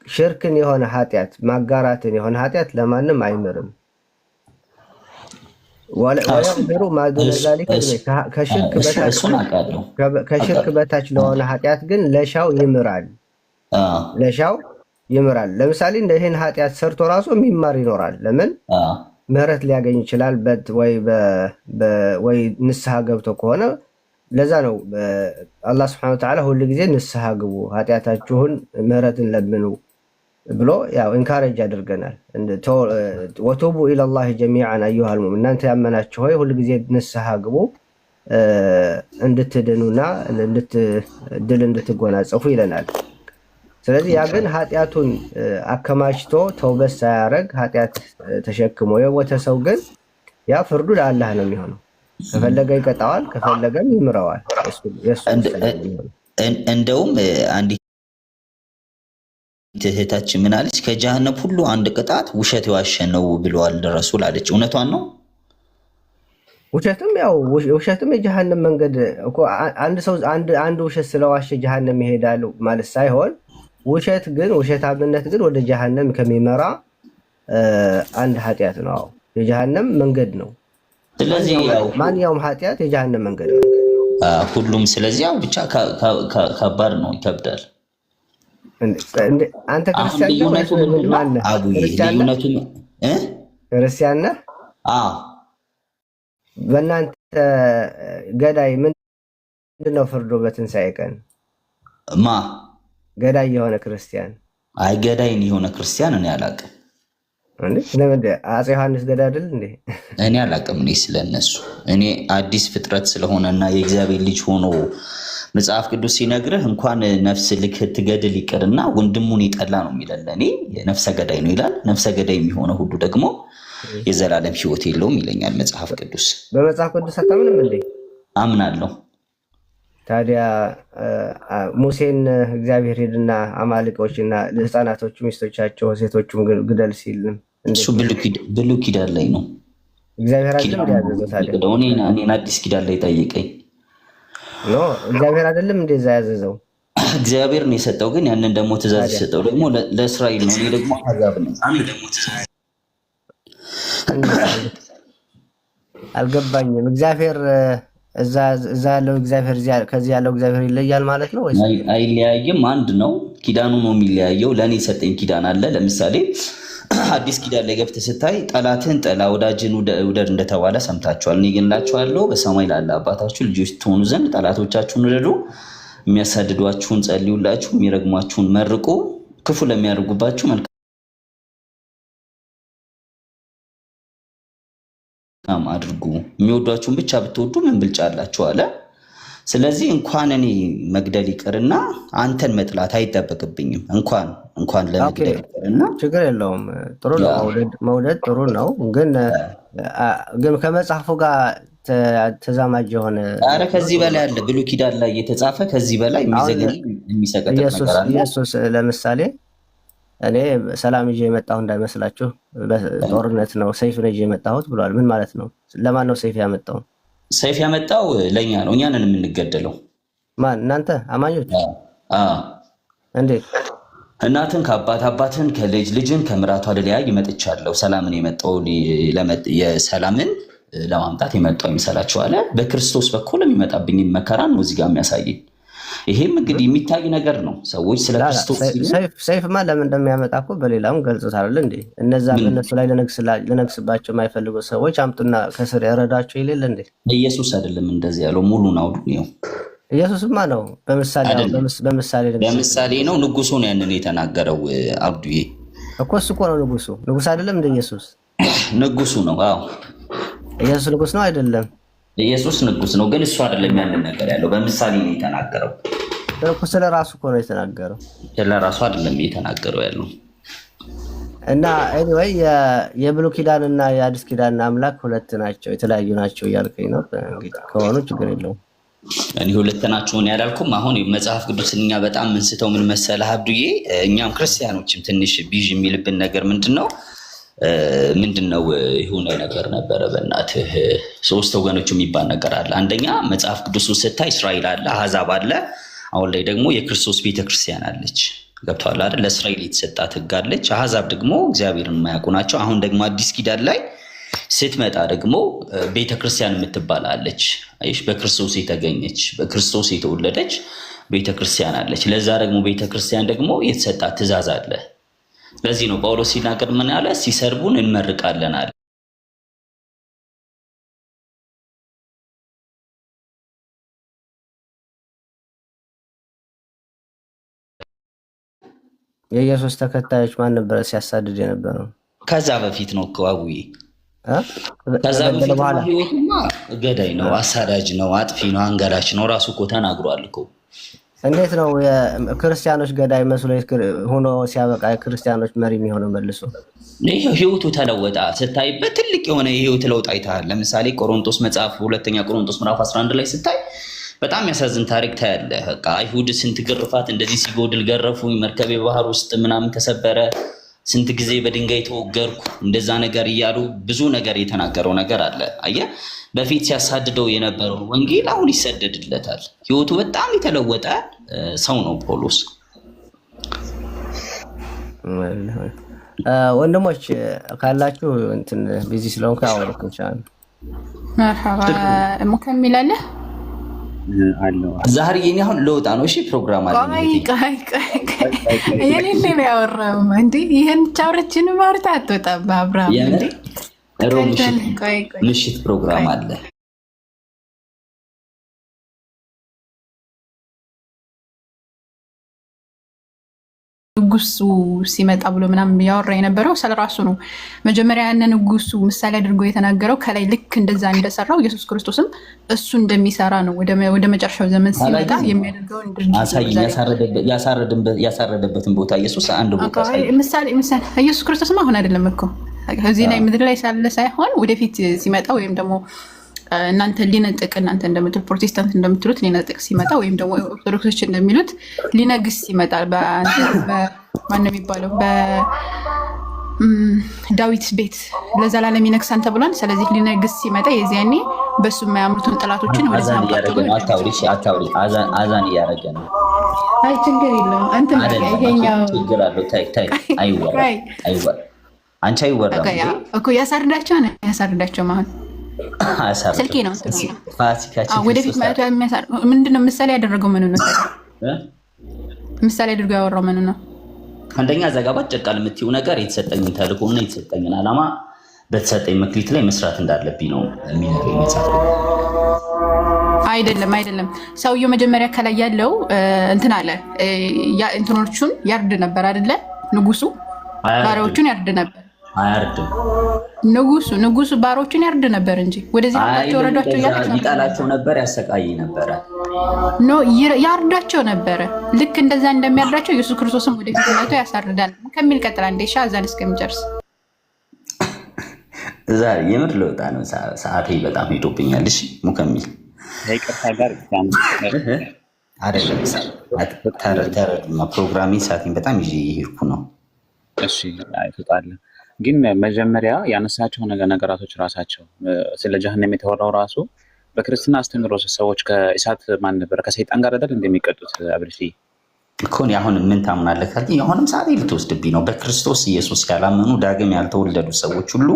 ሽርክን የሆነ ኃጢአት ማጋራትን የሆነ ኃጢአት ለማንም አይምርም። ወየግፊሩ ማ ዱነ ዛሊከ ከሽርክ በታች ለሆነ ኃጢአት ግን ለሻው ይምራል። ለሻው ይምራል። ለምሳሌ እንደ ይሄን ኃጢአት ሰርቶ ራሱ የሚማር ይኖራል። ለምን ምህረት ሊያገኝ ይችላል፣ ወይ ንስሐ ገብቶ ከሆነ ለዛ ነው አላህ Subhanahu Wa Ta'ala ሁሉ ጊዜ ንስሐ ግቡ፣ ኃጢአታችሁን ምህረትን ለምኑ ብሎ ያው ኢንካሬጅ ያደርገናል። ወቱቡ ኢለላሂ ጀሚዓን አዩሃል ሙእሚኑን፣ እናንተ ያመናችሁ ሆይ ሁሉ ጊዜ ንስሐ ግቡ እንድትድኑና ድል እንድትጎናጸፉ ይለናል። ስለዚህ ያ ግን ኃጢአቱን አከማችቶ ተውበት ሳያደርግ ኃጢአት ተሸክሞ የሞተ ሰው ግን ያ ፍርዱ ለአላህ ነው የሚሆነው። ከፈለገ ይቀጣዋል፣ ከፈለገም ይምረዋል። እንደውም አንዲት እህታችን ምን አለች? ከጀሃነም ሁሉ አንድ ቅጣት ውሸት የዋሸ ነው ብለዋል ረሱል አለች። እውነቷን ነው? ውሸትም ያው ውሸትም የጀሃነም መንገድ እኮ አንድ ሰው አንድ ውሸት ስለዋሸ ጀሃነም ይሄዳል ማለት ሳይሆን ውሸታምነት ግን ወደ ጀሃነም ከሚመራ አንድ ኃጢአት ነው። የጀሃነም መንገድ ነው። ስለዚህ ማንኛውም ኃጢአት የጀሃነም መንገድ ነው ሁሉም። ስለዚህ ያው ብቻ ከባድ ነው፣ ይከብዳል። አንተ ክርስቲያን ነህ? አቡዬ ልዩነቱ ክርስቲያን ነህ? በእናንተ ገዳይ ምንድነው ፍርዶ በትንሣኤ ቀን? ገዳይ የሆነ ክርስቲያን? አይ ገዳይን የሆነ ክርስቲያን እኔ አላውቅም። አፄ ዮሐንስ ገዳይ አይደል እንዴ? እኔ አላውቅም። እኔ ስለነሱ እኔ አዲስ ፍጥረት ስለሆነና የእግዚአብሔር ልጅ ሆኖ መጽሐፍ ቅዱስ ሲነግርህ እንኳን ነፍስ ልትገድል ይቅርና ወንድሙን ይጠላ ነው የሚለን። እኔ ነፍሰ ገዳይ ነው ይላል። ነፍሰ ገዳይ የሚሆነው ሁሉ ደግሞ የዘላለም ሕይወት የለውም ይለኛል መጽሐፍ ቅዱስ። በመጽሐፍ ቅዱስ አታምንም እንዴ? አምናለሁ። ታዲያ ሙሴን እግዚአብሔር ሄድና አማልቆችና ህፃናቶቹ ሚስቶቻቸው ሴቶቹም ግደል ሲል እሱ ብሉይ ኪዳን ላይ ነው። እግዚአብሔር አይደለም ያዘዘው? ታዲያ እኔን አዲስ ኪዳን ላይ ጠይቀኝ። እግዚአብሔር አይደለም እንደዛ ያዘዘው? እግዚአብሔር ነው የሰጠው፣ ግን ያንን ደግሞ ትእዛዝ የሰጠው ደግሞ ለእስራኤል ነው። እኔ ደግሞ አሕዛብ ነኝ። አልገባኝም። እግዚአብሔር እዛ ያለው እግዚአብሔር ከዚህ ያለው እግዚአብሔር ይለያል ማለት ነው ወይስ? አይለያይም፣ አንድ ነው። ኪዳኑ ነው የሚለያየው። ለእኔ የሰጠኝ ኪዳን አለ። ለምሳሌ አዲስ ኪዳን ላይ ገብተህ ስታይ ጠላትህን ጠላ ወዳጅህን ውደድ እንደተባለ ሰምታችኋል። እኔ ግን እላችኋለሁ በሰማይ ላለ አባታችሁ ልጆች ትሆኑ ዘንድ ጠላቶቻችሁን ውደዱ፣ የሚያሳድዷችሁን ጸልዩላችሁ፣ የሚረግሟችሁን መርቁ፣ ክፉ ለሚያደርጉባችሁ መልካም አድርጉ፣ የሚወዷችሁን ብቻ ብትወዱ ምን ብልጫ አላችሁ አለ። ስለዚህ እንኳን እኔ መግደል ይቅርና አንተን መጥላት አይጠበቅብኝም። እንኳን ለመግደል ይቅርና ችግር የለውም። ጥሩ ነው መውደድ ጥሩ ነው። ግን ከመጽሐፉ ጋር ተዛማጅ የሆነ ኧረ ከዚህ በላይ አለ ብሉይ ኪዳን ላይ የተጻፈ ከዚህ በላይ የሚዘገን የሚሰቀጥጥ ነገር አለ። ኢየሱስ ለምሳሌ እኔ ሰላም ይዤ የመጣሁ እንዳይመስላችሁ በጦርነት ነው ሰይፍ ነው ይዤ የመጣሁት ብሏል። ምን ማለት ነው? ለማን ነው ሰይፍ ያመጣው? ሰይፍ ያመጣው ለእኛ ነው። እኛ ነን የምንገደለው። ማን? እናንተ አማኞች? እንዴት? እናትን ከአባት አባትን ከልጅ ልጅን ከምራቷ ልለያይ መጥቻለሁ። ሰላምን የመጣው የሰላምን ለማምጣት የመጣው ይመስላችሁ አለ። በክርስቶስ በኩል የሚመጣብኝ መከራን ነው እዚህ ጋር የሚያሳየኝ። ይሄም እንግዲህ የሚታይ ነገር ነው። ሰዎች ስለ ክርስቶስ ሰይፍማ ለምን እንደሚያመጣ እኮ በሌላም ገልጾታል እንዴ። እነዛ በእነሱ ላይ ልነግስባቸው የማይፈልጉ ሰዎች አምጡና ከስር ያረዳቸው ይሌለ እንዴ። ኢየሱስ አይደለም እንደዚህ ያለው፣ ሙሉን አውዱ ነው። ኢየሱስማ ነው በምሳሌ ነው። ንጉሱ ነው ያንን የተናገረው። አብዱዬ እኮ እሱ እኮ ነው ንጉስ አይደለም እንደ ኢየሱስ ንጉሱ ነው። አዎ ኢየሱስ ንጉስ ነው አይደለም? ኢየሱስ ንጉስ ነው፣ ግን እሱ አይደለም ያንን ነገር ያለው። በምሳሌ ነው የተናገረው። ስለ ራሱ እኮ ነው የተናገረው፣ ስለ ራሱ አይደለም የተናገረው ያለው። እና ኤኒዌይ የብሉይ ኪዳን እና የአዲስ ኪዳን አምላክ ሁለት ናቸው፣ የተለያዩ ናቸው እያልከኝ ነው። እንግዲህ ከሆኑ ችግር የለውም። እኔ ሁለት ናቸው ያላልኩም። አሁን መጽሐፍ ቅዱስን እኛ በጣም ምንስተው ምን መሰለህ አብዱዬ፣ እኛም ክርስቲያኖችም ትንሽ ቢዥ የሚልብን ነገር ምንድነው የሆነ ነገር ነበረ። በእናትህ ሶስት ወገኖች የሚባል ነገር አለ። አንደኛ መጽሐፍ ቅዱስ ስታይ እስራኤል አለ፣ አሕዛብ አለ። አሁን ላይ ደግሞ የክርስቶስ ቤተክርስቲያን አለች። ገብቶሃል አይደል? ለእስራኤል የተሰጣት ሕግ አለች። አሕዛብ ደግሞ እግዚአብሔርን የማያውቁ ናቸው። አሁን ደግሞ አዲስ ኪዳን ላይ ስትመጣ ደግሞ ቤተክርስቲያን የምትባል አለች። በክርስቶስ የተገኘች በክርስቶስ የተወለደች ቤተክርስቲያን አለች። ለዛ ደግሞ ቤተክርስቲያን ደግሞ የተሰጣት ትእዛዝ አለ። ለዚህ ነው ጳውሎስ ሲናገር ምን ያለ ሲሰርቡን እንመርቃለን አለ። የኢየሱስ ተከታዮች ማን ነበረ ሲያሳድድ የነበረው? ከዛ በፊት ነው እኮ አቡዬ። ከዛ በፊት ህይወቱማ ገዳይ ነው፣ አሳዳጅ ነው፣ አጥፊ ነው፣ አንገላች ነው። ራሱ እኮ ተናግሯል እኮ። እንዴት ነው ክርስቲያኖች ገዳይ መስሎ ሆኖ ሲያበቃ ክርስቲያኖች መሪ የሚሆነው መልሶ? ህይወቱ ተለወጣ ስታይበት ትልቅ የሆነ የህይወት ለውጥ አይተሃል። ለምሳሌ ቆሮንቶስ መጽሐፍ ሁለተኛ ቆሮንቶስ ምዕራፍ 11 ላይ ስታይ በጣም ያሳዝን ታሪክ ታያለህ። በቃ አይሁድ ስንት ግርፋት እንደዚህ ሲጎድል ገረፉኝ፣ መርከቤ ባህር ውስጥ ምናምን ተሰበረ፣ ስንት ጊዜ በድንጋይ ተወገርኩ እንደዛ ነገር እያሉ ብዙ ነገር የተናገረው ነገር አለ። አየህ በፊት ሲያሳድደው የነበረው ወንጌል አሁን ይሰደድለታል። ህይወቱ በጣም የተለወጠ ሰው ነው ጳውሎስ። ወንድሞች ካላችሁ እንትን ቢዚ ስለሆንኩ አወራኩ ይችላል። መርሐባ ሙከሚል አለ አለው ዛሬ የኔ አሁን ለውጣ ነው። እሺ ፕሮግራም አለ። ቆይ የኔ ነው ያወራው እንዴ? ይሄን ቻውረችን ማውራት አትወጣም አብርሃም እንዴ? ምሽት ፕሮግራም አለ። ንጉሱ ሲመጣ ብሎ ምናምን ያወራ የነበረው ስለራሱ ነው። መጀመሪያ ያንን ንጉሱ ምሳሌ አድርጎ የተናገረው ከላይ ልክ እንደዛ እንደሰራው ኢየሱስ ክርስቶስም እሱ እንደሚሰራ ነው። ወደ መጨረሻው ዘመን ሲመጣ የሚያደርገውን ድርጊት ያሳረደበትን ቦታ ኢየሱስ አንድ ቦታ ምሳሌ ኢየሱስ ክርስቶስም አሁን አይደለም እኮ እዚህ ላይ ምድር ላይ ሳለ ሳይሆን ወደፊት ሲመጣ ወይም ደግሞ እናንተ ሊነጥቅ እናንተ እንደምትሉት ፕሮቴስታንት እንደምትሉት ሊነጥቅ ሲመጣ ወይም ደግሞ ኦርቶዶክሶች እንደሚሉት ሊነግስ ሲመጣ ማን ነው የሚባለው በዳዊት ቤት ለዘላለም ይነግሳን ተብሏል። ስለዚህ ሊነግስ ሲመጣ የዚያኔ በሱ የማያምኑትን ጠላቶችን ወደዛ አዛን እያደረገ ነው። አይ ችግር የለውም አንተ ይሄኛው ችግር አለው። ታይ አይወራ አንቺ አይወራ እኮ ያሳርዳቸው ነው ያሳርዳቸው ማለት ስልኬ ነው ወደፊት ማለት ምንድነው ምሳሌ ያደረገው ምን ነው ምሳሌ አድርጎ ያወራው ምን ነው? አንደኛ ዘጋባት ጨቃል የምትይው ነገር የተሰጠኝን ተልእኮና የተሰጠኝን ዓላማ በተሰጠኝ መክሊት ላይ መስራት እንዳለብኝ ነው የሚነግረኝ መጽሐፍ። አይደለም ሰውየው መጀመሪያ ከላይ ያለው እንትን አለ እንትኖቹን ያርድ ነበር አይደለ? ንጉሱ ባሪያዎቹን ያርድ ነበር። አያርድም ንጉሱ ባሮችን ያርድ ነበር እንጂ ወደዚህ ወረዷቸው ይጣላቸው ነበር፣ ያሰቃይ ነበረ። ያርዳቸው ነበረ። ልክ እንደዛ እንደሚያርዳቸው ኢየሱስ ክርስቶስም ወደፊት መጥቶ ያሳርዳል ከሚል ቀጥላ እንደሻ አዛን እስከሚጨርስ ዛሬ የምር ለውጣ ነው። ሰዓቴ በጣም ሄዶብኛል። እሺ ሙከሚል ይቅርታ ጋር አይደለም ተረድማ ፕሮግራሚንግ ሰዓቴን በጣም ይዤ እየሄድኩ ነው። እሺ አይፈጣለ ግን መጀመሪያ ያነሳቸው ነገራቶች ራሳቸው ስለ ጀሃነም የተወራው ራሱ በክርስትና አስተምህሮ ሰዎች ከእሳት ማን ነበር ከሰይጣን ጋር አይደል እንደሚቀጡት አብርሺ እኮ ነው። አሁን ምን ታምናለህ ካልከኝ የሆነም ሰዓት ልትወስድብኝ ነው። በክርስቶስ ኢየሱስ ያላመኑ ዳግም ያልተወለዱ ሰዎች ሁሉ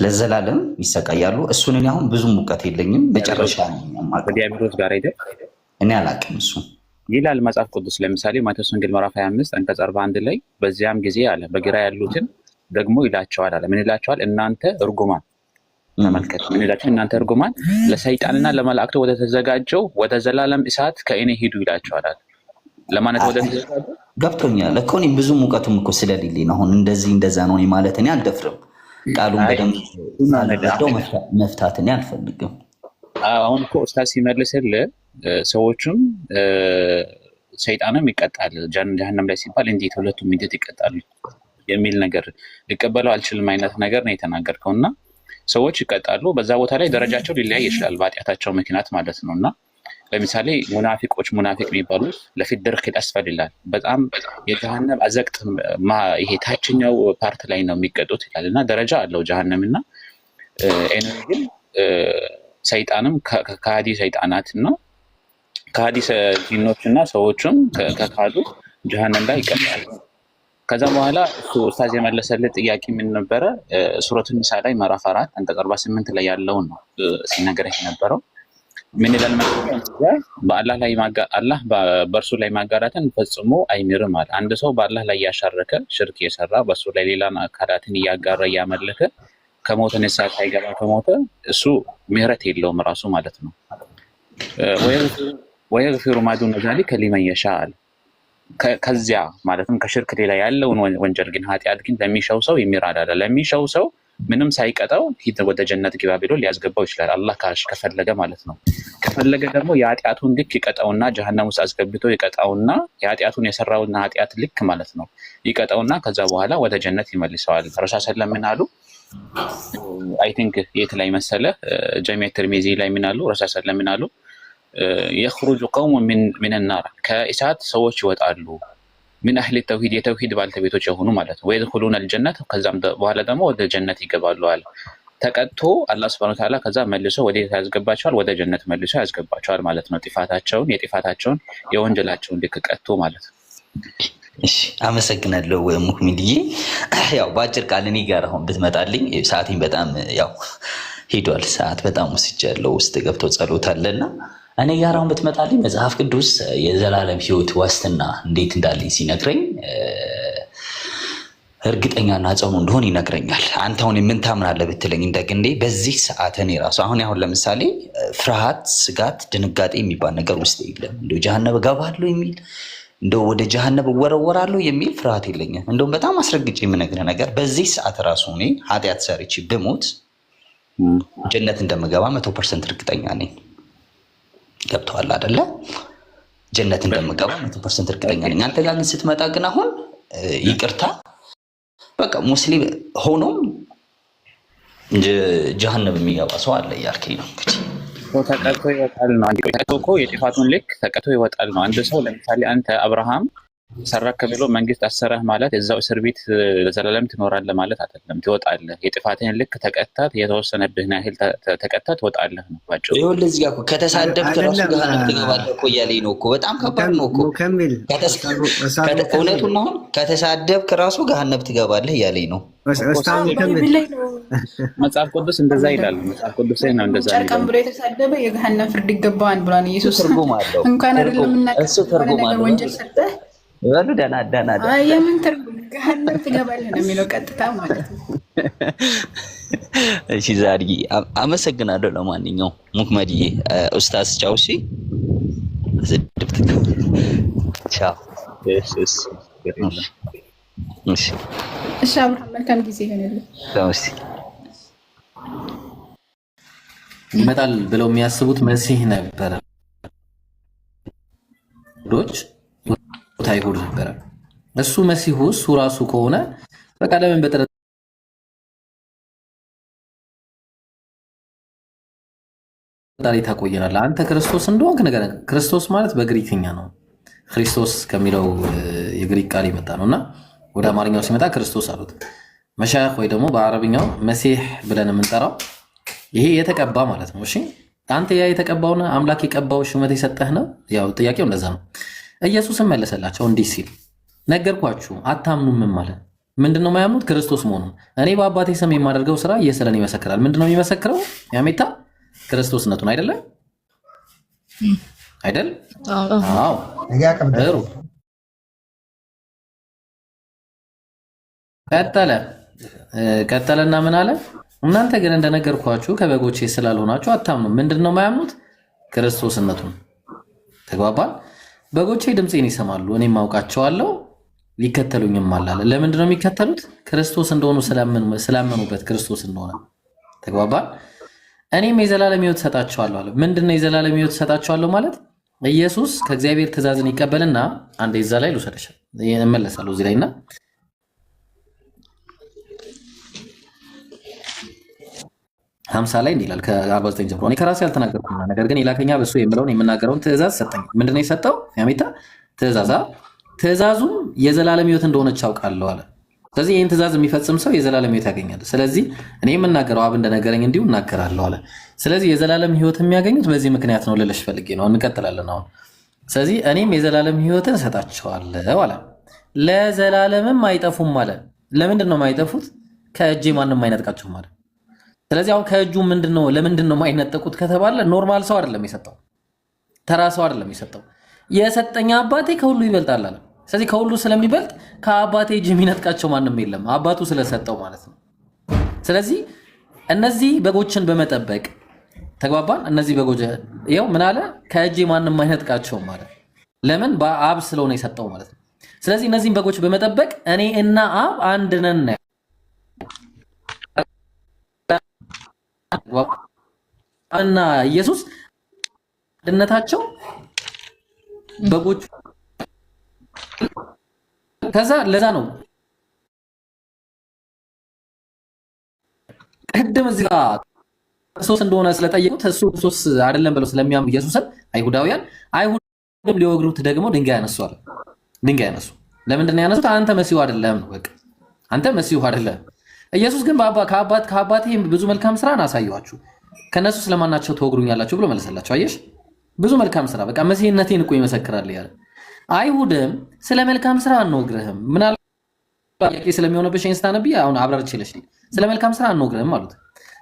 ለዘላለም ይሰቃያሉ። እሱን እኔ አሁን ብዙ ሙቀት የለኝም። መጨረሻ ነው ከዲያብሎስ ጋር አይደል? እኔ አላውቅም። እሱ ይላል መጽሐፍ ቅዱስ ለምሳሌ ማቴዎስ ወንጌል ምዕራፍ 25 አንቀጽ 41 ላይ በዚያም ጊዜ አለ በግራ ያሉትን ደግሞ ይላቸዋል አለ። ምን ይላቸዋል? እናንተ እርጉማን ተመልከቱ። ምን ይላቸዋል? እናንተ እርጉማን ለሰይጣንና ለመላእክቱ ወደ ተዘጋጀው ወደ ዘላለም እሳት ከእኔ ሂዱ ይላቸዋል አለ። ለማለት ወደ ተዘጋጀው ገብቶኛል እኮ እኔ ብዙ ሙቀቱም እኮ ስለሌለኝ ነው። አሁን እንደዚህ እንደዛ ነው ማለት እኔ አልደፍርም። ቃሉን በደንብ መፍታት እኔ አልፈልግም። አሁን እኮ ኡስታዝ ሲመልስልህ ሰዎቹም ሰይጣንም ይቀጣል ጀሃነም ላይ ሲባል እንዴት ሁለቱም እንዴት ይቀጣሉ የሚል ነገር ሊቀበለው አልችልም አይነት ነገር ነው የተናገርከው። እና ሰዎች ይቀጣሉ። በዛ ቦታ ላይ ደረጃቸው ሊለያይ ይችላል በኃጢአታቸው ምክንያት ማለት ነው። እና ለምሳሌ ሙናፊቅ የሚባሉት ለፊት ድርክ አስፈል ይላል። በጣም የጀሃነም አዘቅት ይሄ ታችኛው ፓርት ላይ ነው የሚቀጡት ይላል። እና ደረጃ አለው ጀሃነም። እና ግን ሰይጣንም ከሃዲ ሰይጣናት ነው ከሃዲ ጂኖች እና ሰዎችም ከካዱ ጀሃነም ላይ ይቀጣሉ። ከዛ በኋላ እሱ ኡስታዝ የመለሰልህ ጥያቄ ምን ነበረ? ሱረቱን ኒሳ ላይ ምዕራፍ 4 አንቀጽ 48 ላይ ያለውን ነው ሲነገረኝ ነበረው። ምን ይላል ማለት በአላህ ላይ አላህ በእርሱ ላይ ማጋራትን ፈጽሞ አይምርም አለ። አንድ ሰው በአላህ ላይ ያሻረከ ሽርክ የሰራ በእሱ ላይ ሌላን አካላትን እያጋራ እያመለከ ከሞተ ንስሐ ሳይገባ ከሞተ እሱ ምህረት የለውም ራሱ ማለት ነው። ወየግፊሩ ማ ዱነ ዛሊከ ሊመን የሻእ አለ። ከዚያ ማለትም ከሽርክ ሌላ ያለውን ወንጀል ግን ኃጢአት ግን ለሚሻው ሰው የሚራራዳ ለሚሻው ሰው ምንም ሳይቀጣው ሂድ ወደ ጀነት ግባ ብሎ ሊያስገባው ይችላል አላህ ከፈለገ ማለት ነው። ከፈለገ ደግሞ የኃጢአቱን ልክ ይቀጣውና ጀሃነም ውስጥ አስገብቶ ይቀጣውና የኃጢአቱን የሰራውና ኃጢአት ልክ ማለት ነው ይቀጣውና ከዛ በኋላ ወደ ጀነት ይመልሰዋል። ረሱል ሰለላሁ ዐለይሂ ወሰለም አይ ቲንክ የት ላይ መሰለ ጀሚዕ ትርሚዚ ላይ ምን አሉ? ረሱል ሰለላሁ ዐለይሂ ወሰለም የኽሩጁ ቀውሙ ሚን ናር ከእሳት ሰዎች ይወጣሉ ሚን አህሊ ተውሂድ የተውሂድ ባልተቤቶች የሆኑ ማለት ነው። ወይድኹሉነ አልጀነት ከዛም በኋላ ደግሞ ወደ ጀነት ይገባሉ አለ። ተቀጥቶ አላህ ሱብሓነሁ ወተዓላ ከዛ መልሶ ወደ ያስገባቸዋል፣ ወደ ጀነት መልሶ ያስገባቸዋል ማለት ነው። የጥፋታቸውን የወንጀላቸውን ልክ ቀጥቶ ማለት ነው። እሺ አመሰግናለሁ ሙክሚልዬ። ያው በአጭር ቃል እኔ ጋር አሁን ብትመጣልኝ ሰዓቴን በጣም ያው ሄዷል። ሰዓት በጣም ወስጃለሁ። ውስጥ ገብቶ ጸሎት አለና እኔ ጋር አሁን ብትመጣልኝ መጽሐፍ ቅዱስ የዘላለም ሕይወት ዋስትና እንዴት እንዳለኝ ሲነግረኝ እርግጠኛና ጽኑ እንደሆን ይነግረኛል። አንተ አሁን ምን ታምናለህ ብትለኝ እንደግንዴ በዚህ ሰዓት እኔ ራሱ አሁን ለምሳሌ ፍርሃት፣ ስጋት፣ ድንጋጤ የሚባል ነገር ውስጥ የለም። እንደው ጀሃነም እገባለሁ የሚል እንደው ወደ ጀሃነም እወረወራለሁ የሚል ፍርሃት የለኝም። እንደውም በጣም አስረግጬ የምነግርህ ነገር በዚህ ሰዓት ራሱ እኔ ኃጢአት ሰርቼ ብሞት ጀነት እንደምገባ 100% እርግጠኛ ነኝ። ገብቶሃል አይደለ? ጀነት እንደምገባ 100% እርግጠኛ ነኝ። አንተ ጋር ግን ስትመጣ ግን አሁን ይቅርታ በቃ ሙስሊም ሆኖም ጀሃነም የሚገባ ሰው አለ እያልከኝ ነው እንግዲህ። ተቀጥቶ ይወጣል ነው። አንድ ተቀጥቶ እኮ የጥፋቱን ልክ ተቀጥቶ ይወጣል ነው። አንድ ሰው ለምሳሌ አንተ አብርሃም ሰረክ ብሎ መንግስት አሰረህ ማለት እዛው እስር ቤት ለዘላለም ትኖራለህ ማለት አይደለም። ትወጣለህ። የጥፋትህን ልክ ተቀጣት፣ የተወሰነብህን ያህል ተቀጣት ትወጣለህ ነው ባጭሩ። ይኸውልህ እዚህ ጋር እኮ ከተሳደብክ ራሱ ገሃነም ትገባለህ እኮ እያለኝ ነው እኮ። በጣም ከባድ ነው እኮ እውነቱን ነው። ከተሳደብክ ራሱ ገሃነም ትገባለህ እያለኝ ነው። መጽሐፍ ቅዱስ እንደዛ ይላል። መጽሐፍ ቅዱስ ነው እንደዛ ይላል። ጨርቀም ብሎ የተሳደበ የገሃነም ፍርድ ይገባዋል ብሏል ኢየሱስ። ትርጉም አለው እንኳን አይደለም እና እሱ ትርጉም አለው። ወንጀል ሰርተህ ወሉ ደና የምን ትርጉም ገሃነም ትገባለህ ነው የሚለው ቀጥታ ማለት ነው። እሺ ዛሬ አመሰግናለሁ። ለማንኛውም ሙክመድዬ ኡስታዝ ጫውሲ ቻው። እሺ አብርሃም መልካም ጊዜ ይሆንልህ። ይመጣል ብለው የሚያስቡት መሲህ ነበረ። ዶች አይሁድ ነበረ። እሱ መሲሁ እሱ ራሱ ከሆነ በቃ ለምን በጥርጣሬ ታቆየናለህ? አንተ ክርስቶስ እንደሆንክ ነገር ክርስቶስ ማለት በግሪክኛ ነው። ክርስቶስ ከሚለው የግሪክ ቃል የመጣ ነውና ወደ አማርኛው ሲመጣ ክርስቶስ አሉት። መሻይኽ ወይ ደግሞ በአረብኛው መሲህ ብለን የምንጠራው ይሄ የተቀባ ማለት ነው። እሺ አንተ ያ የተቀባውና አምላክ የቀባው ሹመት የሰጠህ ነው። ያው ጥያቄው እንደዛ ነው። ኢየሱስም መለሰላቸው እንዲህ ሲል ነገርኳችሁ፣ አታምኑም ማለት ምንድነው? የማያምኑት ክርስቶስ መሆኑን። እኔ በአባቴ ስም የማደርገው ስራ እየሰለን ይመሰክራል። ምንድነው የሚመሰክረው? ያሜታ ክርስቶስነቱን አይደለም አይደል? አዎ ጥሩ። ቀጠለና ምን አለ? እናንተ ግን እንደነገርኳችሁ ከበጎቼ ስላልሆናችሁ አታምኑም። ምንድነው የማያምኑት? ክርስቶስነቱን። ተግባባል? በጎቼ ድምፄን ይሰማሉ፣ እኔም አውቃቸዋለሁ፣ ሊከተሉኝም አላለ። ለምንድነው የሚከተሉት? ክርስቶስ እንደሆኑ ስላመኑበት ክርስቶስ እንደሆነ። ተግባባል? እኔም የዘላለም ሕይወት ሰጣቸዋለሁ አለ። ምንድነው የዘላለም ሕይወት ሰጣቸዋለሁ ማለት? ኢየሱስ ከእግዚአብሔር ትእዛዝን ይቀበልና አንዴ እዛ ላይ ልውሰደሽ እመለሳለሁ እዚህ ላይና 50 ላይ እንዲህ ይላል ከ49 ጀምሮ እኔ ከራሴ ያልተናገርኩና ነገር ግን የላከኛ በሱ የምለውን የምናገረውን ትእዛዝ ሰጠኝ። ምንድነው የሰጠው? ያሜታ ትእዛዙም የዘላለም ሕይወት እንደሆነች አውቃለሁ አለ። ስለዚህ ይህን ትእዛዝ የሚፈጽም ሰው የዘላለም ሕይወት ያገኛል። ስለዚህ እኔ የምናገረው አብ እንደነገረኝ እንዲሁ እናገራለሁ አለ። ስለዚህ የዘላለም ሕይወት የሚያገኙት በዚህ ምክንያት ነው ልልሽ ፈልጌ ነው። እንቀጥላለን አሁን። ስለዚህ እኔም የዘላለም ሕይወትን እሰጣቸዋለሁ አለ። ለዘላለምም አይጠፉም አለ። ለምንድን ነው የማይጠፉት? ከእጄ ማንም አይነጥቃቸውም አለ። ስለዚህ አሁን ከእጁ ምንድነው ለምንድን ነው የማይነጠቁት ከተባለ ኖርማል ሰው አይደለም የሰጠው፣ ተራ ሰው አይደለም የሰጠው። የሰጠኝ አባቴ ከሁሉ ይበልጣል አለ። ስለዚህ ከሁሉ ስለሚበልጥ ከአባቴ እጅ የሚነጥቃቸው ማንም የለም፣ አባቱ ስለሰጠው ማለት ነው። ስለዚህ እነዚህ በጎችን በመጠበቅ ተግባባን። እነዚህ በጎች ይኸው ምን አለ? ከእጄ ማንም አይነጥቃቸውም ማለት ለምን? በአብ ስለሆነ የሰጠው ማለት ነው። ስለዚህ እነዚህን በጎች በመጠበቅ እኔ እና አብ አንድ ነን እና ኢየሱስ አንድነታቸው በጎቹ ከዛ ለዛ ነው ቅድም እዚህ ጋር ክርስቶስ እንደሆነ ስለጠየቁት እሱ ክርስቶስ አይደለም ብለው ስለሚያምኑ ኢየሱስን አይሁዳውያን አይሁድም ሊወግሩት ደግሞ ድንጋይ ያነሱ። ለምንድን ነው ያነሱት? አንተ መሲሁ አይደለም ነው በቃ አንተ መሲሁ አይደለም። ኢየሱስ ግን ከአባቴ ብዙ መልካም ስራን አሳየኋችሁ ከነሱ ስለማናቸው ተወግሩኛላችሁ ብሎ መለሰላቸው። አየሽ ብዙ መልካም ስራ በቃ መሲህነቴን እኮ ይመሰክራል ያለ። አይሁድም ስለ መልካም ስራ አንወግርህም ምናልባት ጥያቄ ስለሚሆንብሽ ኢንስታነቢ አሁን አብራርችልሽ ስለ መልካም ስራ አንወግርህም አሉት።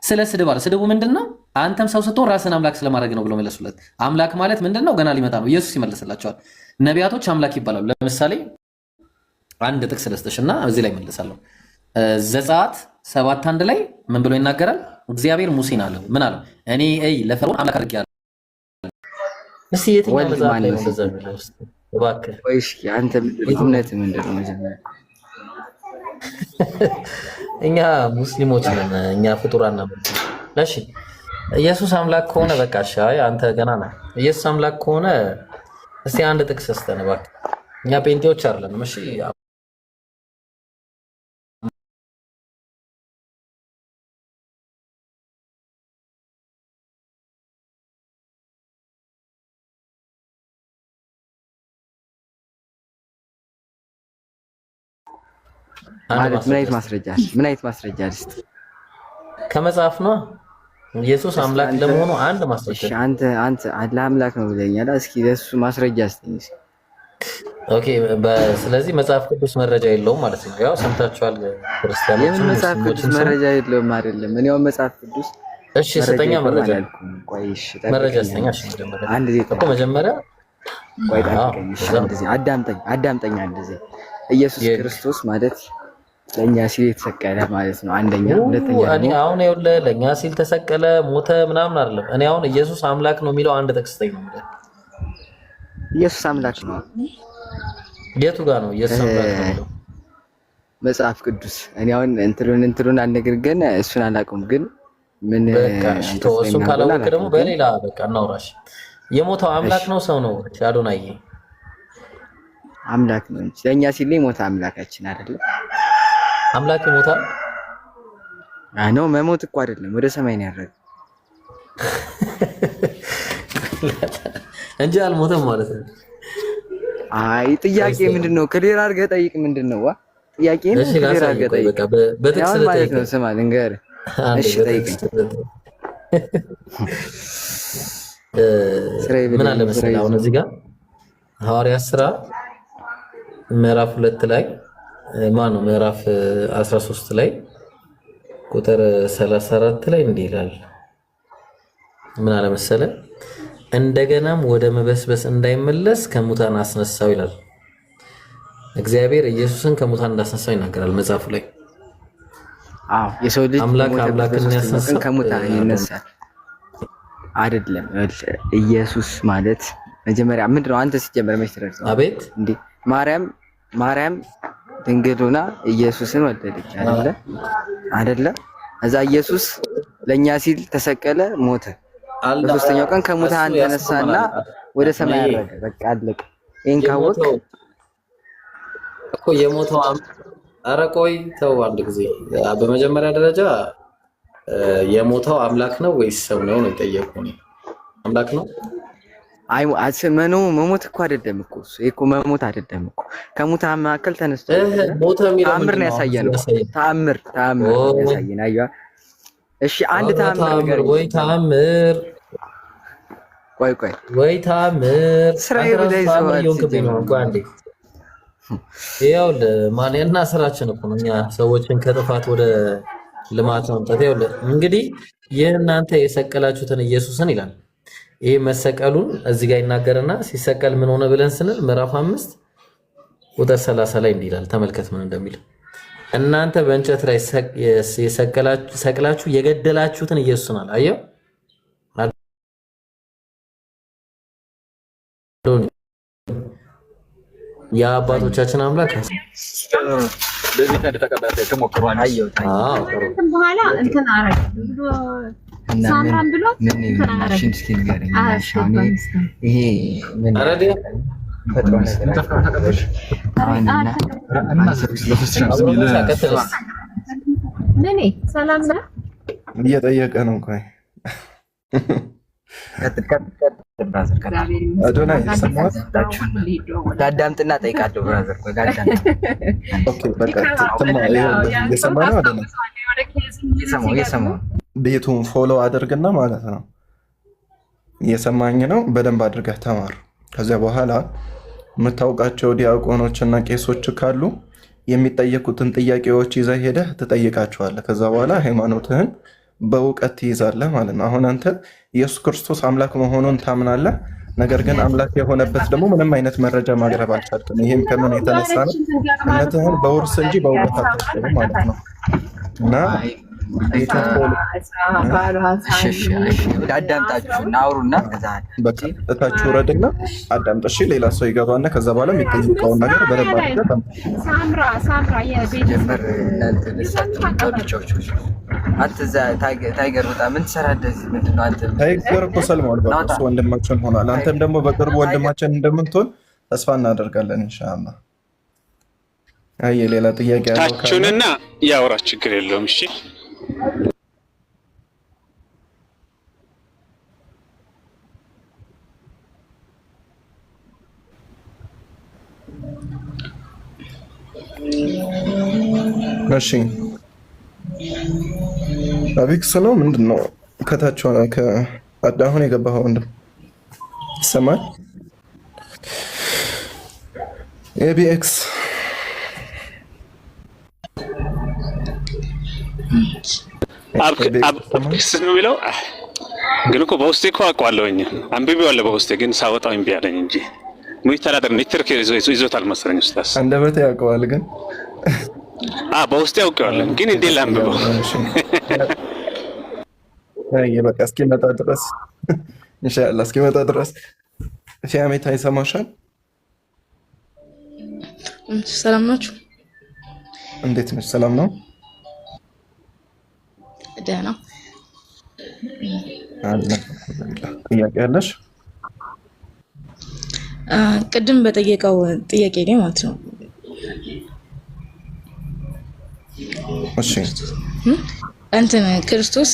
ስለ ስድብ አለ። ስድቡ ምንድነው? አንተም ሰው ስትሆን ራስን አምላክ ስለማድረግ ነው ብሎ መለሱለት። አምላክ ማለት ምንድነው? ገና ሊመጣ ነው። ኢየሱስ ይመልስላቸዋል። ነቢያቶች አምላክ ይባላሉ። ለምሳሌ አንድ ጥቅስ ልስጥሽና እዚህ ላይ መልሳለሁ። ዘጸአት 7:1 ላይ ምን ብሎ ይናገራል? እግዚአብሔር ሙሴን አለው ምን አለው? እኔ ለፈርዖን አምላክ አድርጌያለሁ። እስቲ የትኛው መጽሐፍ ላይ ነው እንደዛ የሚለው? እባክህ ወይስ አንተ እምነት ምንድነው? መጀመሪያ እኛ ሙስሊሞች ነን፣ እኛ ፍጡራን ነን። እሺ ኢየሱስ አምላክ ከሆነ በቃ እሺ፣ አንተ ገና ነህ። ኢየሱስ አምላክ ከሆነ እስቲ አንድ ጥቅስ ስጠን እባክህ። እኛ ጴንጤዎች አይደለንም። እሺ ማለት ምን አይነት ማስረጃ አለ? ምን አይነት ማስረጃ አለ? ከመጽሐፍ ነው ኢየሱስ አምላክ ለመሆኑ አንድ ማስረጃ። እሺ አንተ አላህ አምላክ ነው ብለኛል። እስኪ ለሱ ማስረጃ አስተኝ። ኦኬ ስለዚህ መጽሐፍ ቅዱስ መረጃ የለውም ማለት ነው። ያው ሰምታችኋል ክርስቲያኖች። የምን መጽሐፍ ቅዱስ መረጃ የለውም አይደለም። እኔ ያው መጽሐፍ ቅዱስ እሺ ስጠኛ መረጃ ቆይሽ መረጃ ስጠኛ። እሺ አንድ ጊዜ እኮ መጀመሪያ ቆይ አዳምጠኝ አንድ ጊዜ ኢየሱስ ክርስቶስ ማለት ለኛ ሲል የተሰቀለ ማለት ነው። አንደኛ ሁለተኛ እኔ አሁን ይኸውልህ ለኛ ሲል ተሰቀለ ሞተ ምናምን አይደለም። እኔ አሁን ኢየሱስ አምላክ ነው የሚለው አንድ ጥቅስ ጠይቅ ነው። ኢየሱስ አምላክ ነው የቱ ጋር ነው ኢየሱስ አምላክ ነው የሚለው? መጽሐፍ ቅዱስ እኔ አሁን እንትሉን አልነግርህ ግን እሱን አላውቅም። ግን ምን በቃ እሺ እሱን ካላወቅህ ደግሞ በሌላ በቃ እናውራሽ። የሞተው አምላክ ነው ሰው ነው? አዶናይ አምላክ ነው እንጂ ለኛ ሲል ሞተ አምላካችን አይደለም። አምላክ ይሞታል? አኖ መሞት እኮ አይደለም ወደ ሰማይ ነው ያረገ እንጂ አልሞተም ማለት ነው። አይ ጥያቄ ምንድነው? ክሊር አድርገህ ጠይቅ። ምንድነው ዋ ጥያቄ ነው? ክሊር አድርገህ ጠይቅ። በቃ በጥቅስ ማለት ነው። ስማ ልንገርህ። እሺ ጠይቅ። ምን አለ መሰለህ አሁን እዚህ ጋር ሐዋርያት ሥራ ምዕራፍ 2 ላይ ማነው ምዕራፍ 13 ላይ ቁጥር 34 ላይ እንዲህ ይላል። ምን አለ መሰለህ እንደገናም ወደ መበስበስ እንዳይመለስ ከሙታን አስነሳው ይላል። እግዚአብሔር ኢየሱስን ከሙታን እንዳስነሳው ይናገራል መጽሐፉ ላይ። አዎ የሰው ልጅ አምላክን ያስነሳው ከሙታን ይነሳል አይደለም። ኢየሱስ ማለት መጀመሪያ ምንድነው? አንተ ሲጀመር መች ተረድተው? አቤት እንዴ ማርያም ድንግል ሆና ኢየሱስን ወለደች አይደለ? እዛ ኢየሱስ ለኛ ሲል ተሰቀለ፣ ሞተ። በሶስተኛው ቀን ከሙታን ተነሳና ወደ ሰማይ አረገ። በቃ አለቀ። ይሄን ካወቅ እኮ የሞተው ኧረ ቆይ ተው አንድ ጊዜ። በመጀመሪያ ደረጃ የሞተው አምላክ ነው ወይስ ሰው ነው ነው የጠየቁኝ። አምላክ ነው። አይ አስመኑ መሞት እኮ አይደለም እኮ እኮ መሞት አይደለም እኮ ከሙታን መካከል ተነስቶ ሞተ የሚለው ተአምር ነው ያሳየነው። ተአምር ያሳየን። አየዋ እሺ አንድ ተአምር ነገር ወይ ተአምር ቆይ ወይ ተአምር ስራዬ ብለህ አንዴ ይኸውልህ ማንና ስራችን እኮ ነው እኛ ሰዎችን ከጥፋት ወደ ልማት ማምጣት። ይኸውልህ እንግዲህ ይህ እናንተ የሰቀላችሁትን ኢየሱስን ይላል። ይሄ መሰቀሉን እዚህ ጋር ይናገርና ሲሰቀል ምን ሆነ ብለን ስንል ምዕራፍ 5 ቁጥር 30 ላይ እንዲህ ይላል። ተመልከት ምን እንደሚል። እናንተ በእንጨት ላይ ሰቅላችሁ የገደላችሁትን ኢየሱስን አለ። አየው የአባቶቻችን አምላክ ለዚህ ታዲያ ተቀባይ ተሞክሯል። አየው በኋላ እንትን አረግ ብሎ ሳምራን ብሎ እንትን አረግ ይሄ ምን አረዲያ ምን ሰላም ነው እየጠየቀ ነው። ቆይ ብራዘር አዶናይ ሰማት ጋዳምጥና ጠይቃለሁ ብራዘር ጋዳምጥ ኦኬ በቃ ተማ የሰማ ነው አዶናይ የሰማው ቤቱን ፎሎ አድርግና ማለት ነው እየሰማኝ ነው በደንብ አድርገህ ተማር ከዚያ በኋላ የምታውቃቸው ዲያቆኖችና ቄሶች ካሉ የሚጠየቁትን ጥያቄዎች ይዘህ ሄደህ ትጠይቃቸዋለህ ከዛ በኋላ ሃይማኖትህን በእውቀት ትይዛለህ ማለት ነው አሁን አንተ ኢየሱስ ክርስቶስ አምላክ መሆኑን ታምናለህ ነገር ግን አምላክ የሆነበት ደግሞ ምንም አይነት መረጃ ማቅረብ አልቻልክም ይሄም ከምን የተነሳ ነው እምነትህን በውርስ እንጂ በእውቀት አትችልም ማለት ነው እና አዳምጣችሁ እናውሩና ከዛ በቃ እታች ወረድና አዳምጥ እሺ ሌላ ሰው ይገባና ከዛ በኋላ የሚጠይቀውን ነገር በደንብ አድርገህ ሳምራ የቤት ጀመር አንተ እዛ ታይገር በጣም ምን ትሰራ እንደዚህ ምንድነው አንተ ታይገር እኮ ሰልሟል በቃ ወንድማችን ሆኗል አንተም ደግሞ በቅርቡ ወንድማችን እንደምትሆን ተስፋ እናደርጋለን ኢንሻአላህ አይ ሌላ ጥያቄ ያለው ታችሁንና ያወራ ችግር የለውም እሺ እሺ አቢክስ ነው ምንድነው ከታች ሆነ ከአዳሁን የገባው ወንድም ይሰማል ኤቢኤክስ አብክስ ነው የሚለው ግን እኮ በውስጤ እኮ አውቀዋለሁኝ አንብቤዋለሁ በውስጤ ግን ሳወጣው እምቢ አለኝ እንጂ ሙይ ተራደር ኔትወርክ ይዞታል መሰለኝ ኡስታዝ አንደበቴ ያውቀዋል ግን በውስጤ አውቀዋለሁ ግን እንዴት ላንብበው አይ በቃ እስኪመጣ ድረስ ኢንሻአላህ እስኪመጣ ድረስ ፊያሜት አይሰማሻል ሰላም ናችሁ እንዴት ነሽ ሰላም ነው ደህና አለ ጥያቄ ያለሽ ቅድም በጠየቀው ጥያቄ ላይ ማለት ነው እሺ እንትን ክርስቶስ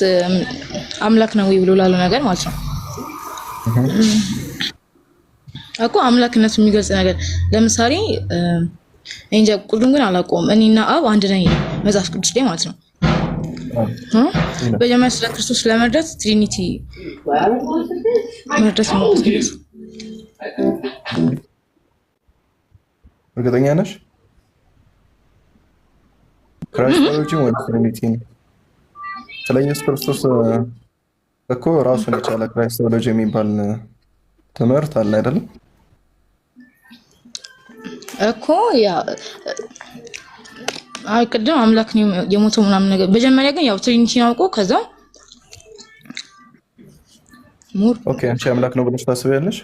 አምላክ ነው ወይ ብሎ ላለው ነገር ማለት ነው እኮ አምላክነቱ የሚገልጽ ነገር ለምሳሌ እንጃ ቁልዱን ግን አላውቀውም እኔና አብ አንድ ነኝ መጽሐፍ ቅዱስ ላይ ማለት ነው በጀመረ ስለ ክርስቶስ ለመርዳት ትሪኒቲ መርዳት ነው እርግጠኛ ነሽ ክራይስቶሎጂ ወይ ትሪኒቲ ስለ ኢየሱስ ክርስቶስ እኮ ራሱን የቻለ ክራይስቶሎጂ የሚባል ትምህርት አለ አይደል እኮ ያ አይ ቅድም አምላክ ነው የሞተው ምናምን ነገር በመጀመሪያ ግን ያው ትሪኒቲ ነው እኮ ከዛ ሙር ኦኬ አንቺ አምላክ ነው ብለሽ ታስቢያለሽ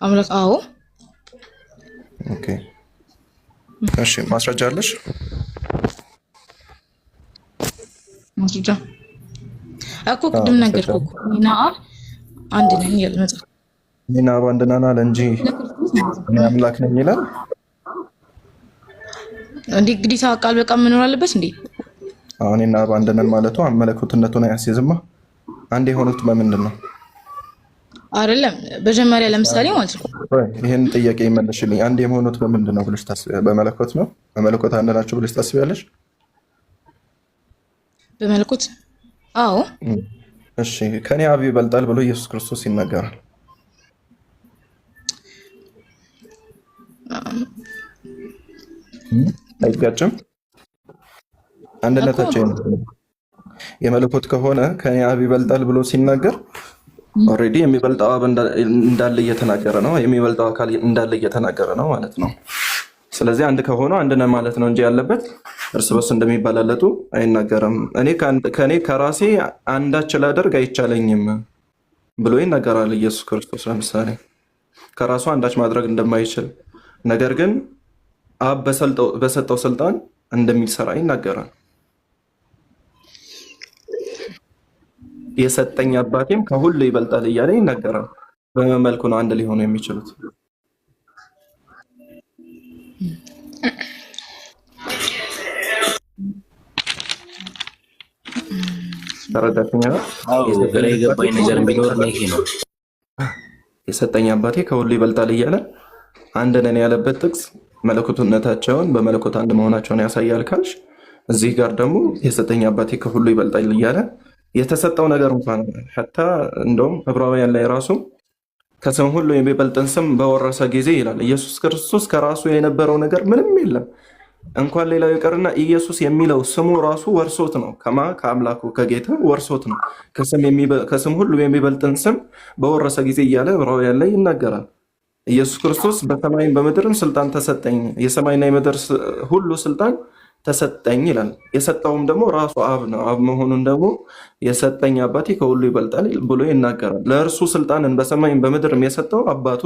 አምላክ አዎ ኦኬ እሺ ማስረጃ አለሽ ማስረጃ እኮ ቅድም ነገርኩ እና አንድ ነኝ ያለ መጽሐፍ እና አንድ ነን አለ እንጂ አምላክ ነኝ ይላል እንዴ ግዴታ ቃል በቃ መኖር አለበት እንዴ አሁን እና አንድ ነን ማለቱ አመለኮትነቱን አያስይዝማ አንድ የሆኑት በምንድን ነው አይደለም በመጀመሪያ ለምሳሌ ማለት ነው ይሄን ጥያቄ ይመልሽልኝ አንድ የሆኑት በምንድን ነው ብለሽ ታስቢያለሽ በመለኮት ነው በመለኮት አንድ ናቸው ብለሽ ታስቢያለሽ በመለኮት አዎ እሺ ከኔ አብ ይበልጣል ብሎ ኢየሱስ ክርስቶስ ይናገራል አይጋጭም አንድነታቸው የመለኮት ከሆነ ከኔ አብ ይበልጣል ብሎ ሲናገር ኦሬዲ የሚበልጣው አብ እንዳለ እየተናገረ ነው የሚበልጣው አካል እንዳለ እየተናገረ ነው ማለት ነው ስለዚህ አንድ ከሆነ አንድ ነው ማለት ነው እንጂ ያለበት እርስ በርስ እንደሚባላለጡ አይናገርም እኔ ከኔ ከራሴ አንዳች ላደርግ አይቻለኝም ብሎ ይናገራል ኢየሱስ ክርስቶስ ለምሳሌ ከራሱ አንዳች ማድረግ እንደማይችል ነገር ግን አብ በሰጠው ስልጣን እንደሚሰራ ይናገራል የሰጠኝ አባቴም ከሁሉ ይበልጣል እያለ ይናገራል በመልኩ ነው አንድ ሊሆኑ የሚችሉት ተረዳችኝ? አዎ ግራ የገባኝ ነገር ቢኖር ነው ይሄ ነው። የሰጠኝ አባቴ ከሁሉ ይበልጣል እያለ አንድ ነን ያለበት ጥቅስ መለኮትነታቸውን በመለኮት አንድ መሆናቸውን ያሳያል ካልሽ፣ እዚህ ጋር ደግሞ የሰጠኝ አባቴ ከሁሉ ይበልጣል እያለ የተሰጠው ነገር እንኳን ሐታ እንደውም ዕብራውያን ላይ ራሱ ከስም ሁሉ የሚበልጥን ስም በወረሰ ጊዜ ይላል። ኢየሱስ ክርስቶስ ከራሱ የነበረው ነገር ምንም የለም። እንኳን ሌላው ይቀርና ኢየሱስ የሚለው ስሙ ራሱ ወርሶት ነው። ከአምላኩ ከጌታ ወርሶት ነው። ከስም ሁሉ የሚበልጥን ስም በወረሰ ጊዜ እያለ ዕብራውያን ላይ ይናገራል። ኢየሱስ ክርስቶስ በሰማይም በምድርም ስልጣን ተሰጠኝ፣ የሰማይና የምድር ሁሉ ስልጣን ተሰጠኝ ይላል። የሰጠውም ደግሞ ራሱ አብ ነው። አብ መሆኑን ደግሞ የሰጠኝ አባቴ ከሁሉ ይበልጣል ብሎ ይናገራል። ለእርሱ ስልጣንን በሰማይም በምድርም የሰጠው አባቱ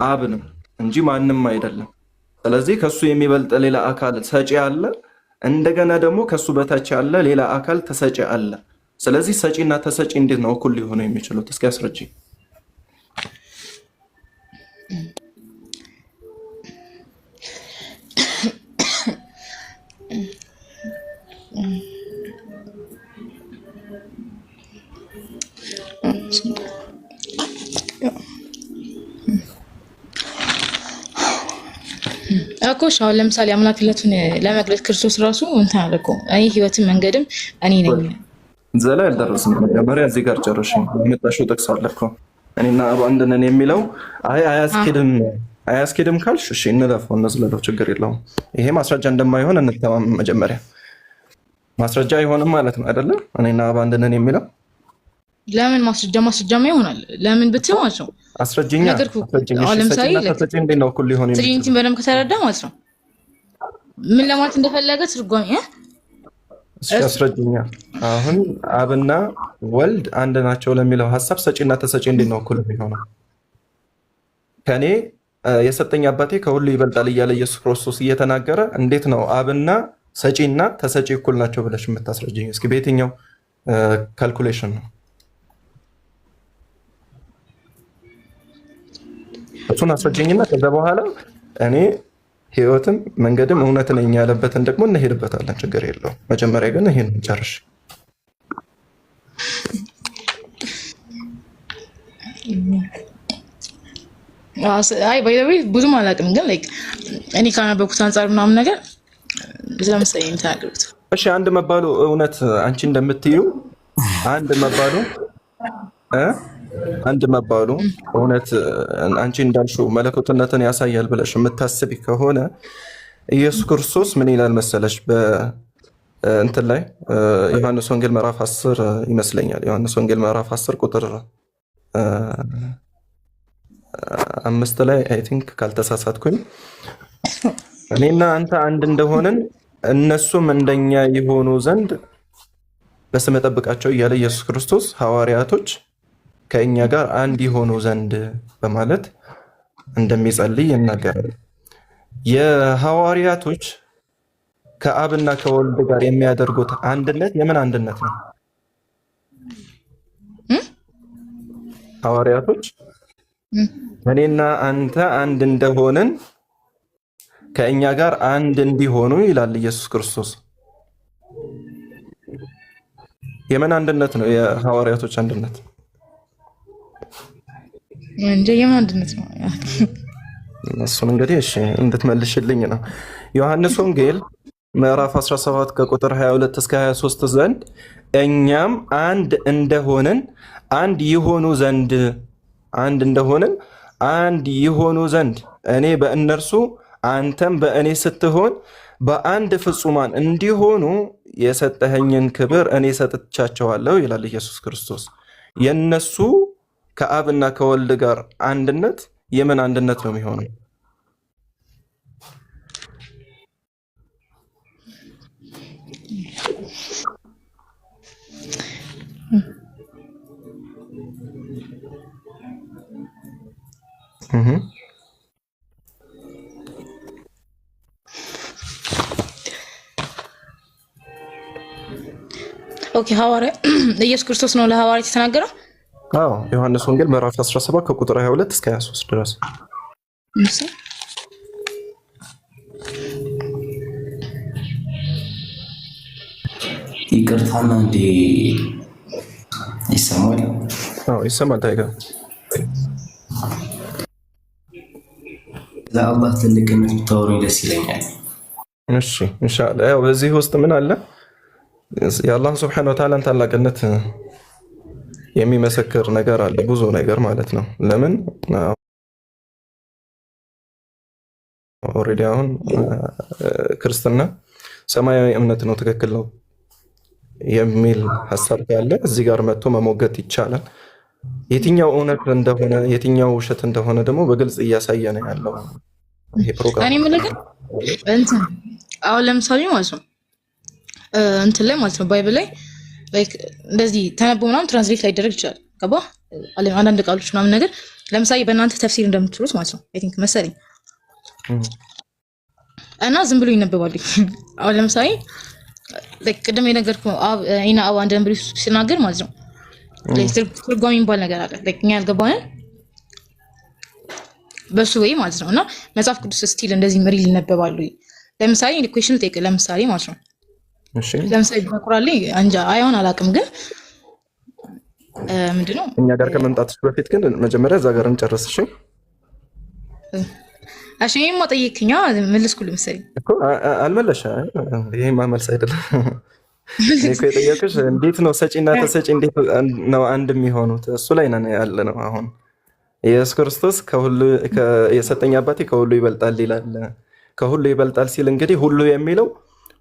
አብ ነው እንጂ ማንም አይደለም። ስለዚህ ከሱ የሚበልጥ ሌላ አካል ሰጪ አለ። እንደገና ደግሞ ከሱ በታች ያለ ሌላ አካል ተሰጪ አለ። ስለዚህ ሰጪና ተሰጪ እንዴት ነው እኩል ሊሆኑ የሚችሉት? እስኪ አስረጂ። እኮ አሁን ለምሳሌ አምላክነቱን ለመግለጽ ክርስቶስ ራሱ እንትን አለ እኮ እኔ ህይወትን መንገድም እኔ ነኝ። ዘላ ያልደረስን መጀመሪያ እዚህ ጋር ጨርሽ። የመጣሽው ጥቅስ አለ እኮ እኔና አብ አንድ ነን የሚለው አያስኬድም ካልሽ እሺ እንለፈው፣ እንዝለለው፣ ችግር የለውም። ይሄ ማስረጃ እንደማይሆን እንተማመን። መጀመሪያ ማስረጃ አይሆንም ማለት ነው አይደለ? እኔና አብ አንድ ነን የሚለው ለምን ማስረጃማ ይሆናል? ለምን ብትል ማለት ነው አስረጅኛ ለምሳሌ እንዴት ነው እኩል ሊሆን የሚችለው? ትሪኒቲን በደንብ ከተረዳ ማለት ነው ምን ለማለት እንደፈለገ ትርጓሜ አስረጅኛ። አሁን አብና ወልድ አንድ ናቸው ለሚለው ሐሳብ ሰጪና ተሰጪ እንዴት ነው እኩል የሚሆነው? ከኔ የሰጠኝ አባቴ ከሁሉ ይበልጣል እያለ ኢየሱስ ክርስቶስ እየተናገረ እንዴት ነው አብና ሰጪና ተሰጪ እኩል ናቸው ብለሽ የምታስረጅኝ? እስኪ በየትኛው ካልኩሌሽን ነው? እሱን አስረጅኝና ከዛ በኋላ እኔ ህይወትም መንገድም እውነት ነኝ ያለበትን ደግሞ እንሄድበታለን። ችግር የለውም። መጀመሪያ ግን ይሄን ጨርሽ። አይ ባይ ዘ ዌይ ብዙም አላውቅም፣ ግን ላይክ እኔ ካነበብኩት አንፃር ምናምን ነገር ለምሳሌ እንታገሩት። እሺ አንድ መባሉ እውነት አንቺ እንደምትዩ አንድ መባሉ እውነት አንቺ እንዳልሽው መለኮትነትን ያሳያል ብለሽ የምታስቢ ከሆነ ኢየሱስ ክርስቶስ ምን ይላል መሰለሽ? በእንትን ላይ ዮሐንስ ወንጌል ምዕራፍ 10 ይመስለኛል። ዮሐንስ ወንጌል ምዕራፍ 10 ቁጥር 5 ላይ አይ ቲንክ ካልተሳሳትኩኝ እኔና አንተ አንድ እንደሆንን እነሱም እንደኛ የሆኑ ዘንድ በስመ ጠብቃቸው እያለ ኢየሱስ ክርስቶስ ሐዋርያቶች ከእኛ ጋር አንድ የሆኑ ዘንድ በማለት እንደሚጸልይ ይናገራል። የሐዋርያቶች ከአብና ከወልድ ጋር የሚያደርጉት አንድነት የምን አንድነት ነው? ሐዋርያቶች እኔና አንተ አንድ እንደሆንን ከእኛ ጋር አንድ እንዲሆኑ ይላል ኢየሱስ ክርስቶስ። የምን አንድነት ነው የሐዋርያቶች አንድነት? እንዴ የምን አንድነት ነው? እሱን እንግዲህ እሺ እንድትመልሽልኝ ነው። ዮሐንስ ወንጌል ምዕራፍ 17 ከቁጥር 22 እስከ 23 ዘንድ እኛም አንድ እንደሆንን አንድ ይሆኑ ዘንድ እኔ በእነርሱ አንተም በእኔ ስትሆን በአንድ ፍጹማን እንዲሆኑ የሰጠኸኝን ክብር እኔ ሰጥቻቸዋለሁ ይላል ኢየሱስ ክርስቶስ። የነሱ ከአብና ከወልድ ጋር አንድነት የምን አንድነት ነው የሚሆነው? ኦኬ ሐዋርያ ኢየሱስ ክርስቶስ ነው ለሐዋርያት የተናገረው? አዎ ዮሐንስ ወንጌል ምዕራፍ 17 ከቁጥር 22 እስከ 23 ድረስ። ይቅርታና እንዴ ይሰማል? አዎ ይሰማል። ታይጋ ለአላህ ትልቅነት ብታወሩኝ ደስ ይለኛል። እሺ ኢንሻአላህ። ያው በዚህ ውስጥ ምን አለ የአላህ ሱብሓነሁ ወተዓላን ታላቅነት የሚመሰክር ነገር አለ፣ ብዙ ነገር ማለት ነው። ለምን ኦልሬዲ አሁን ክርስትና ሰማያዊ እምነት ነው፣ ትክክል ነው የሚል ሀሳብ ካለ እዚህ ጋር መጥቶ መሞገት ይቻላል። የትኛው እውነት እንደሆነ የትኛው ውሸት እንደሆነ ደግሞ በግልጽ እያሳየ ነው ያለው ይሄ ፕሮግራም። እኔ የምልህ ግን እንትን አሁን ለምሳሌ ማለት ነው እንትን ላይ ማለት ነው ባይብል ላይ ላይክ እንደዚህ ተነቦ ምናምን ትራንስሌት ላይደረግ ይችላል። ገባ አንዳንድ ቃሎች ምናምን ነገር ለምሳሌ በእናንተ ተፍሲር እንደምትሉት ማለት ነው አይ ቲንክ መሰለኝ እና ዝም ብሎ ይነበባሉ። አሁን ለምሳሌ ላይክ ቅድም የነገርኩህ አይና አብ አንድ ነብዩ ሲናገር ማለት ነው ላይክ ትርጓሜ የሚባል ነገር አለ ላይክ እኛ ያልገባንን በሱ ወይ ማለት ነው። እና መጽሐፍ ቅዱስ ስቲል እንደዚህ መሪ ይነበባሉ። ለምሳሌ ኢኩዌሽን ጠይቅ ለምሳሌ ማለት ነው እሺ ለምሳሌ በቁርአን ላይ አንጃ አይሆን አላውቅም ግን ምንድነው እኛ ጋር ከመምጣትሽ በፊት ግን መጀመሪያ እዛ ጋር እንጨርስ። እሺ እሺ ጠይቅኛ መልስኩልህ መሰለኝ እኮ አልመለሽ። ይሄ ማመልስ አይደለም እኮ የጠየቅሽ እንዴት ነው ሰጪና ተሰጪ እንዴት ነው አንድ የሚሆኑት? እሱ ላይ ነን ያለ ነው። አሁን ኢየሱስ ክርስቶስ ከሁሉ የሰጠኝ አባቴ ከሁሉ ይበልጣል ይላል። ከሁሉ ይበልጣል ሲል እንግዲህ ሁሉ የሚለው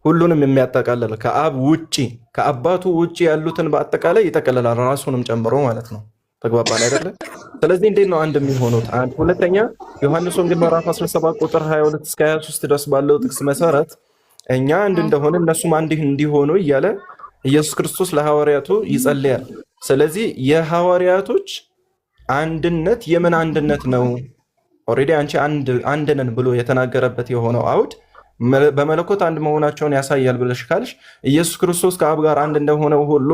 ሁሉንም የሚያጠቃልል ከአብ ውጪ ከአባቱ ውጪ ያሉትን በአጠቃላይ ይጠቀልላል፣ ራሱንም ጨምሮ ማለት ነው። ተግባባን አይደለ? ስለዚህ እንዴት ነው አንድ የሚሆኑት? አንድ ሁለተኛ ዮሐንስ ወንጌል ምዕራፍ 17 ቁጥር 22 እስከ 23 ድረስ ባለው ጥቅስ መሰረት እኛ አንድ እንደሆነ እነሱም አንድ እንዲሆኑ እያለ ኢየሱስ ክርስቶስ ለሐዋርያቱ ይጸልያል። ስለዚህ የሐዋርያቶች አንድነት የምን አንድነት ነው? ኦልሬዲ አንቺ አንድ ነን ብሎ የተናገረበት የሆነው አውድ በመለኮት አንድ መሆናቸውን ያሳያል ብለሽ ካልሽ ኢየሱስ ክርስቶስ ከአብ ጋር አንድ እንደሆነው ሁሉ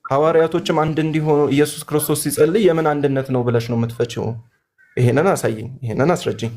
ሐዋርያቶችም አንድ እንዲሆኑ ኢየሱስ ክርስቶስ ሲጸልይ የምን አንድነት ነው ብለሽ ነው የምትፈቺው? ይሄንን አሳይኝ፣ ይሄንን አስረጅኝ።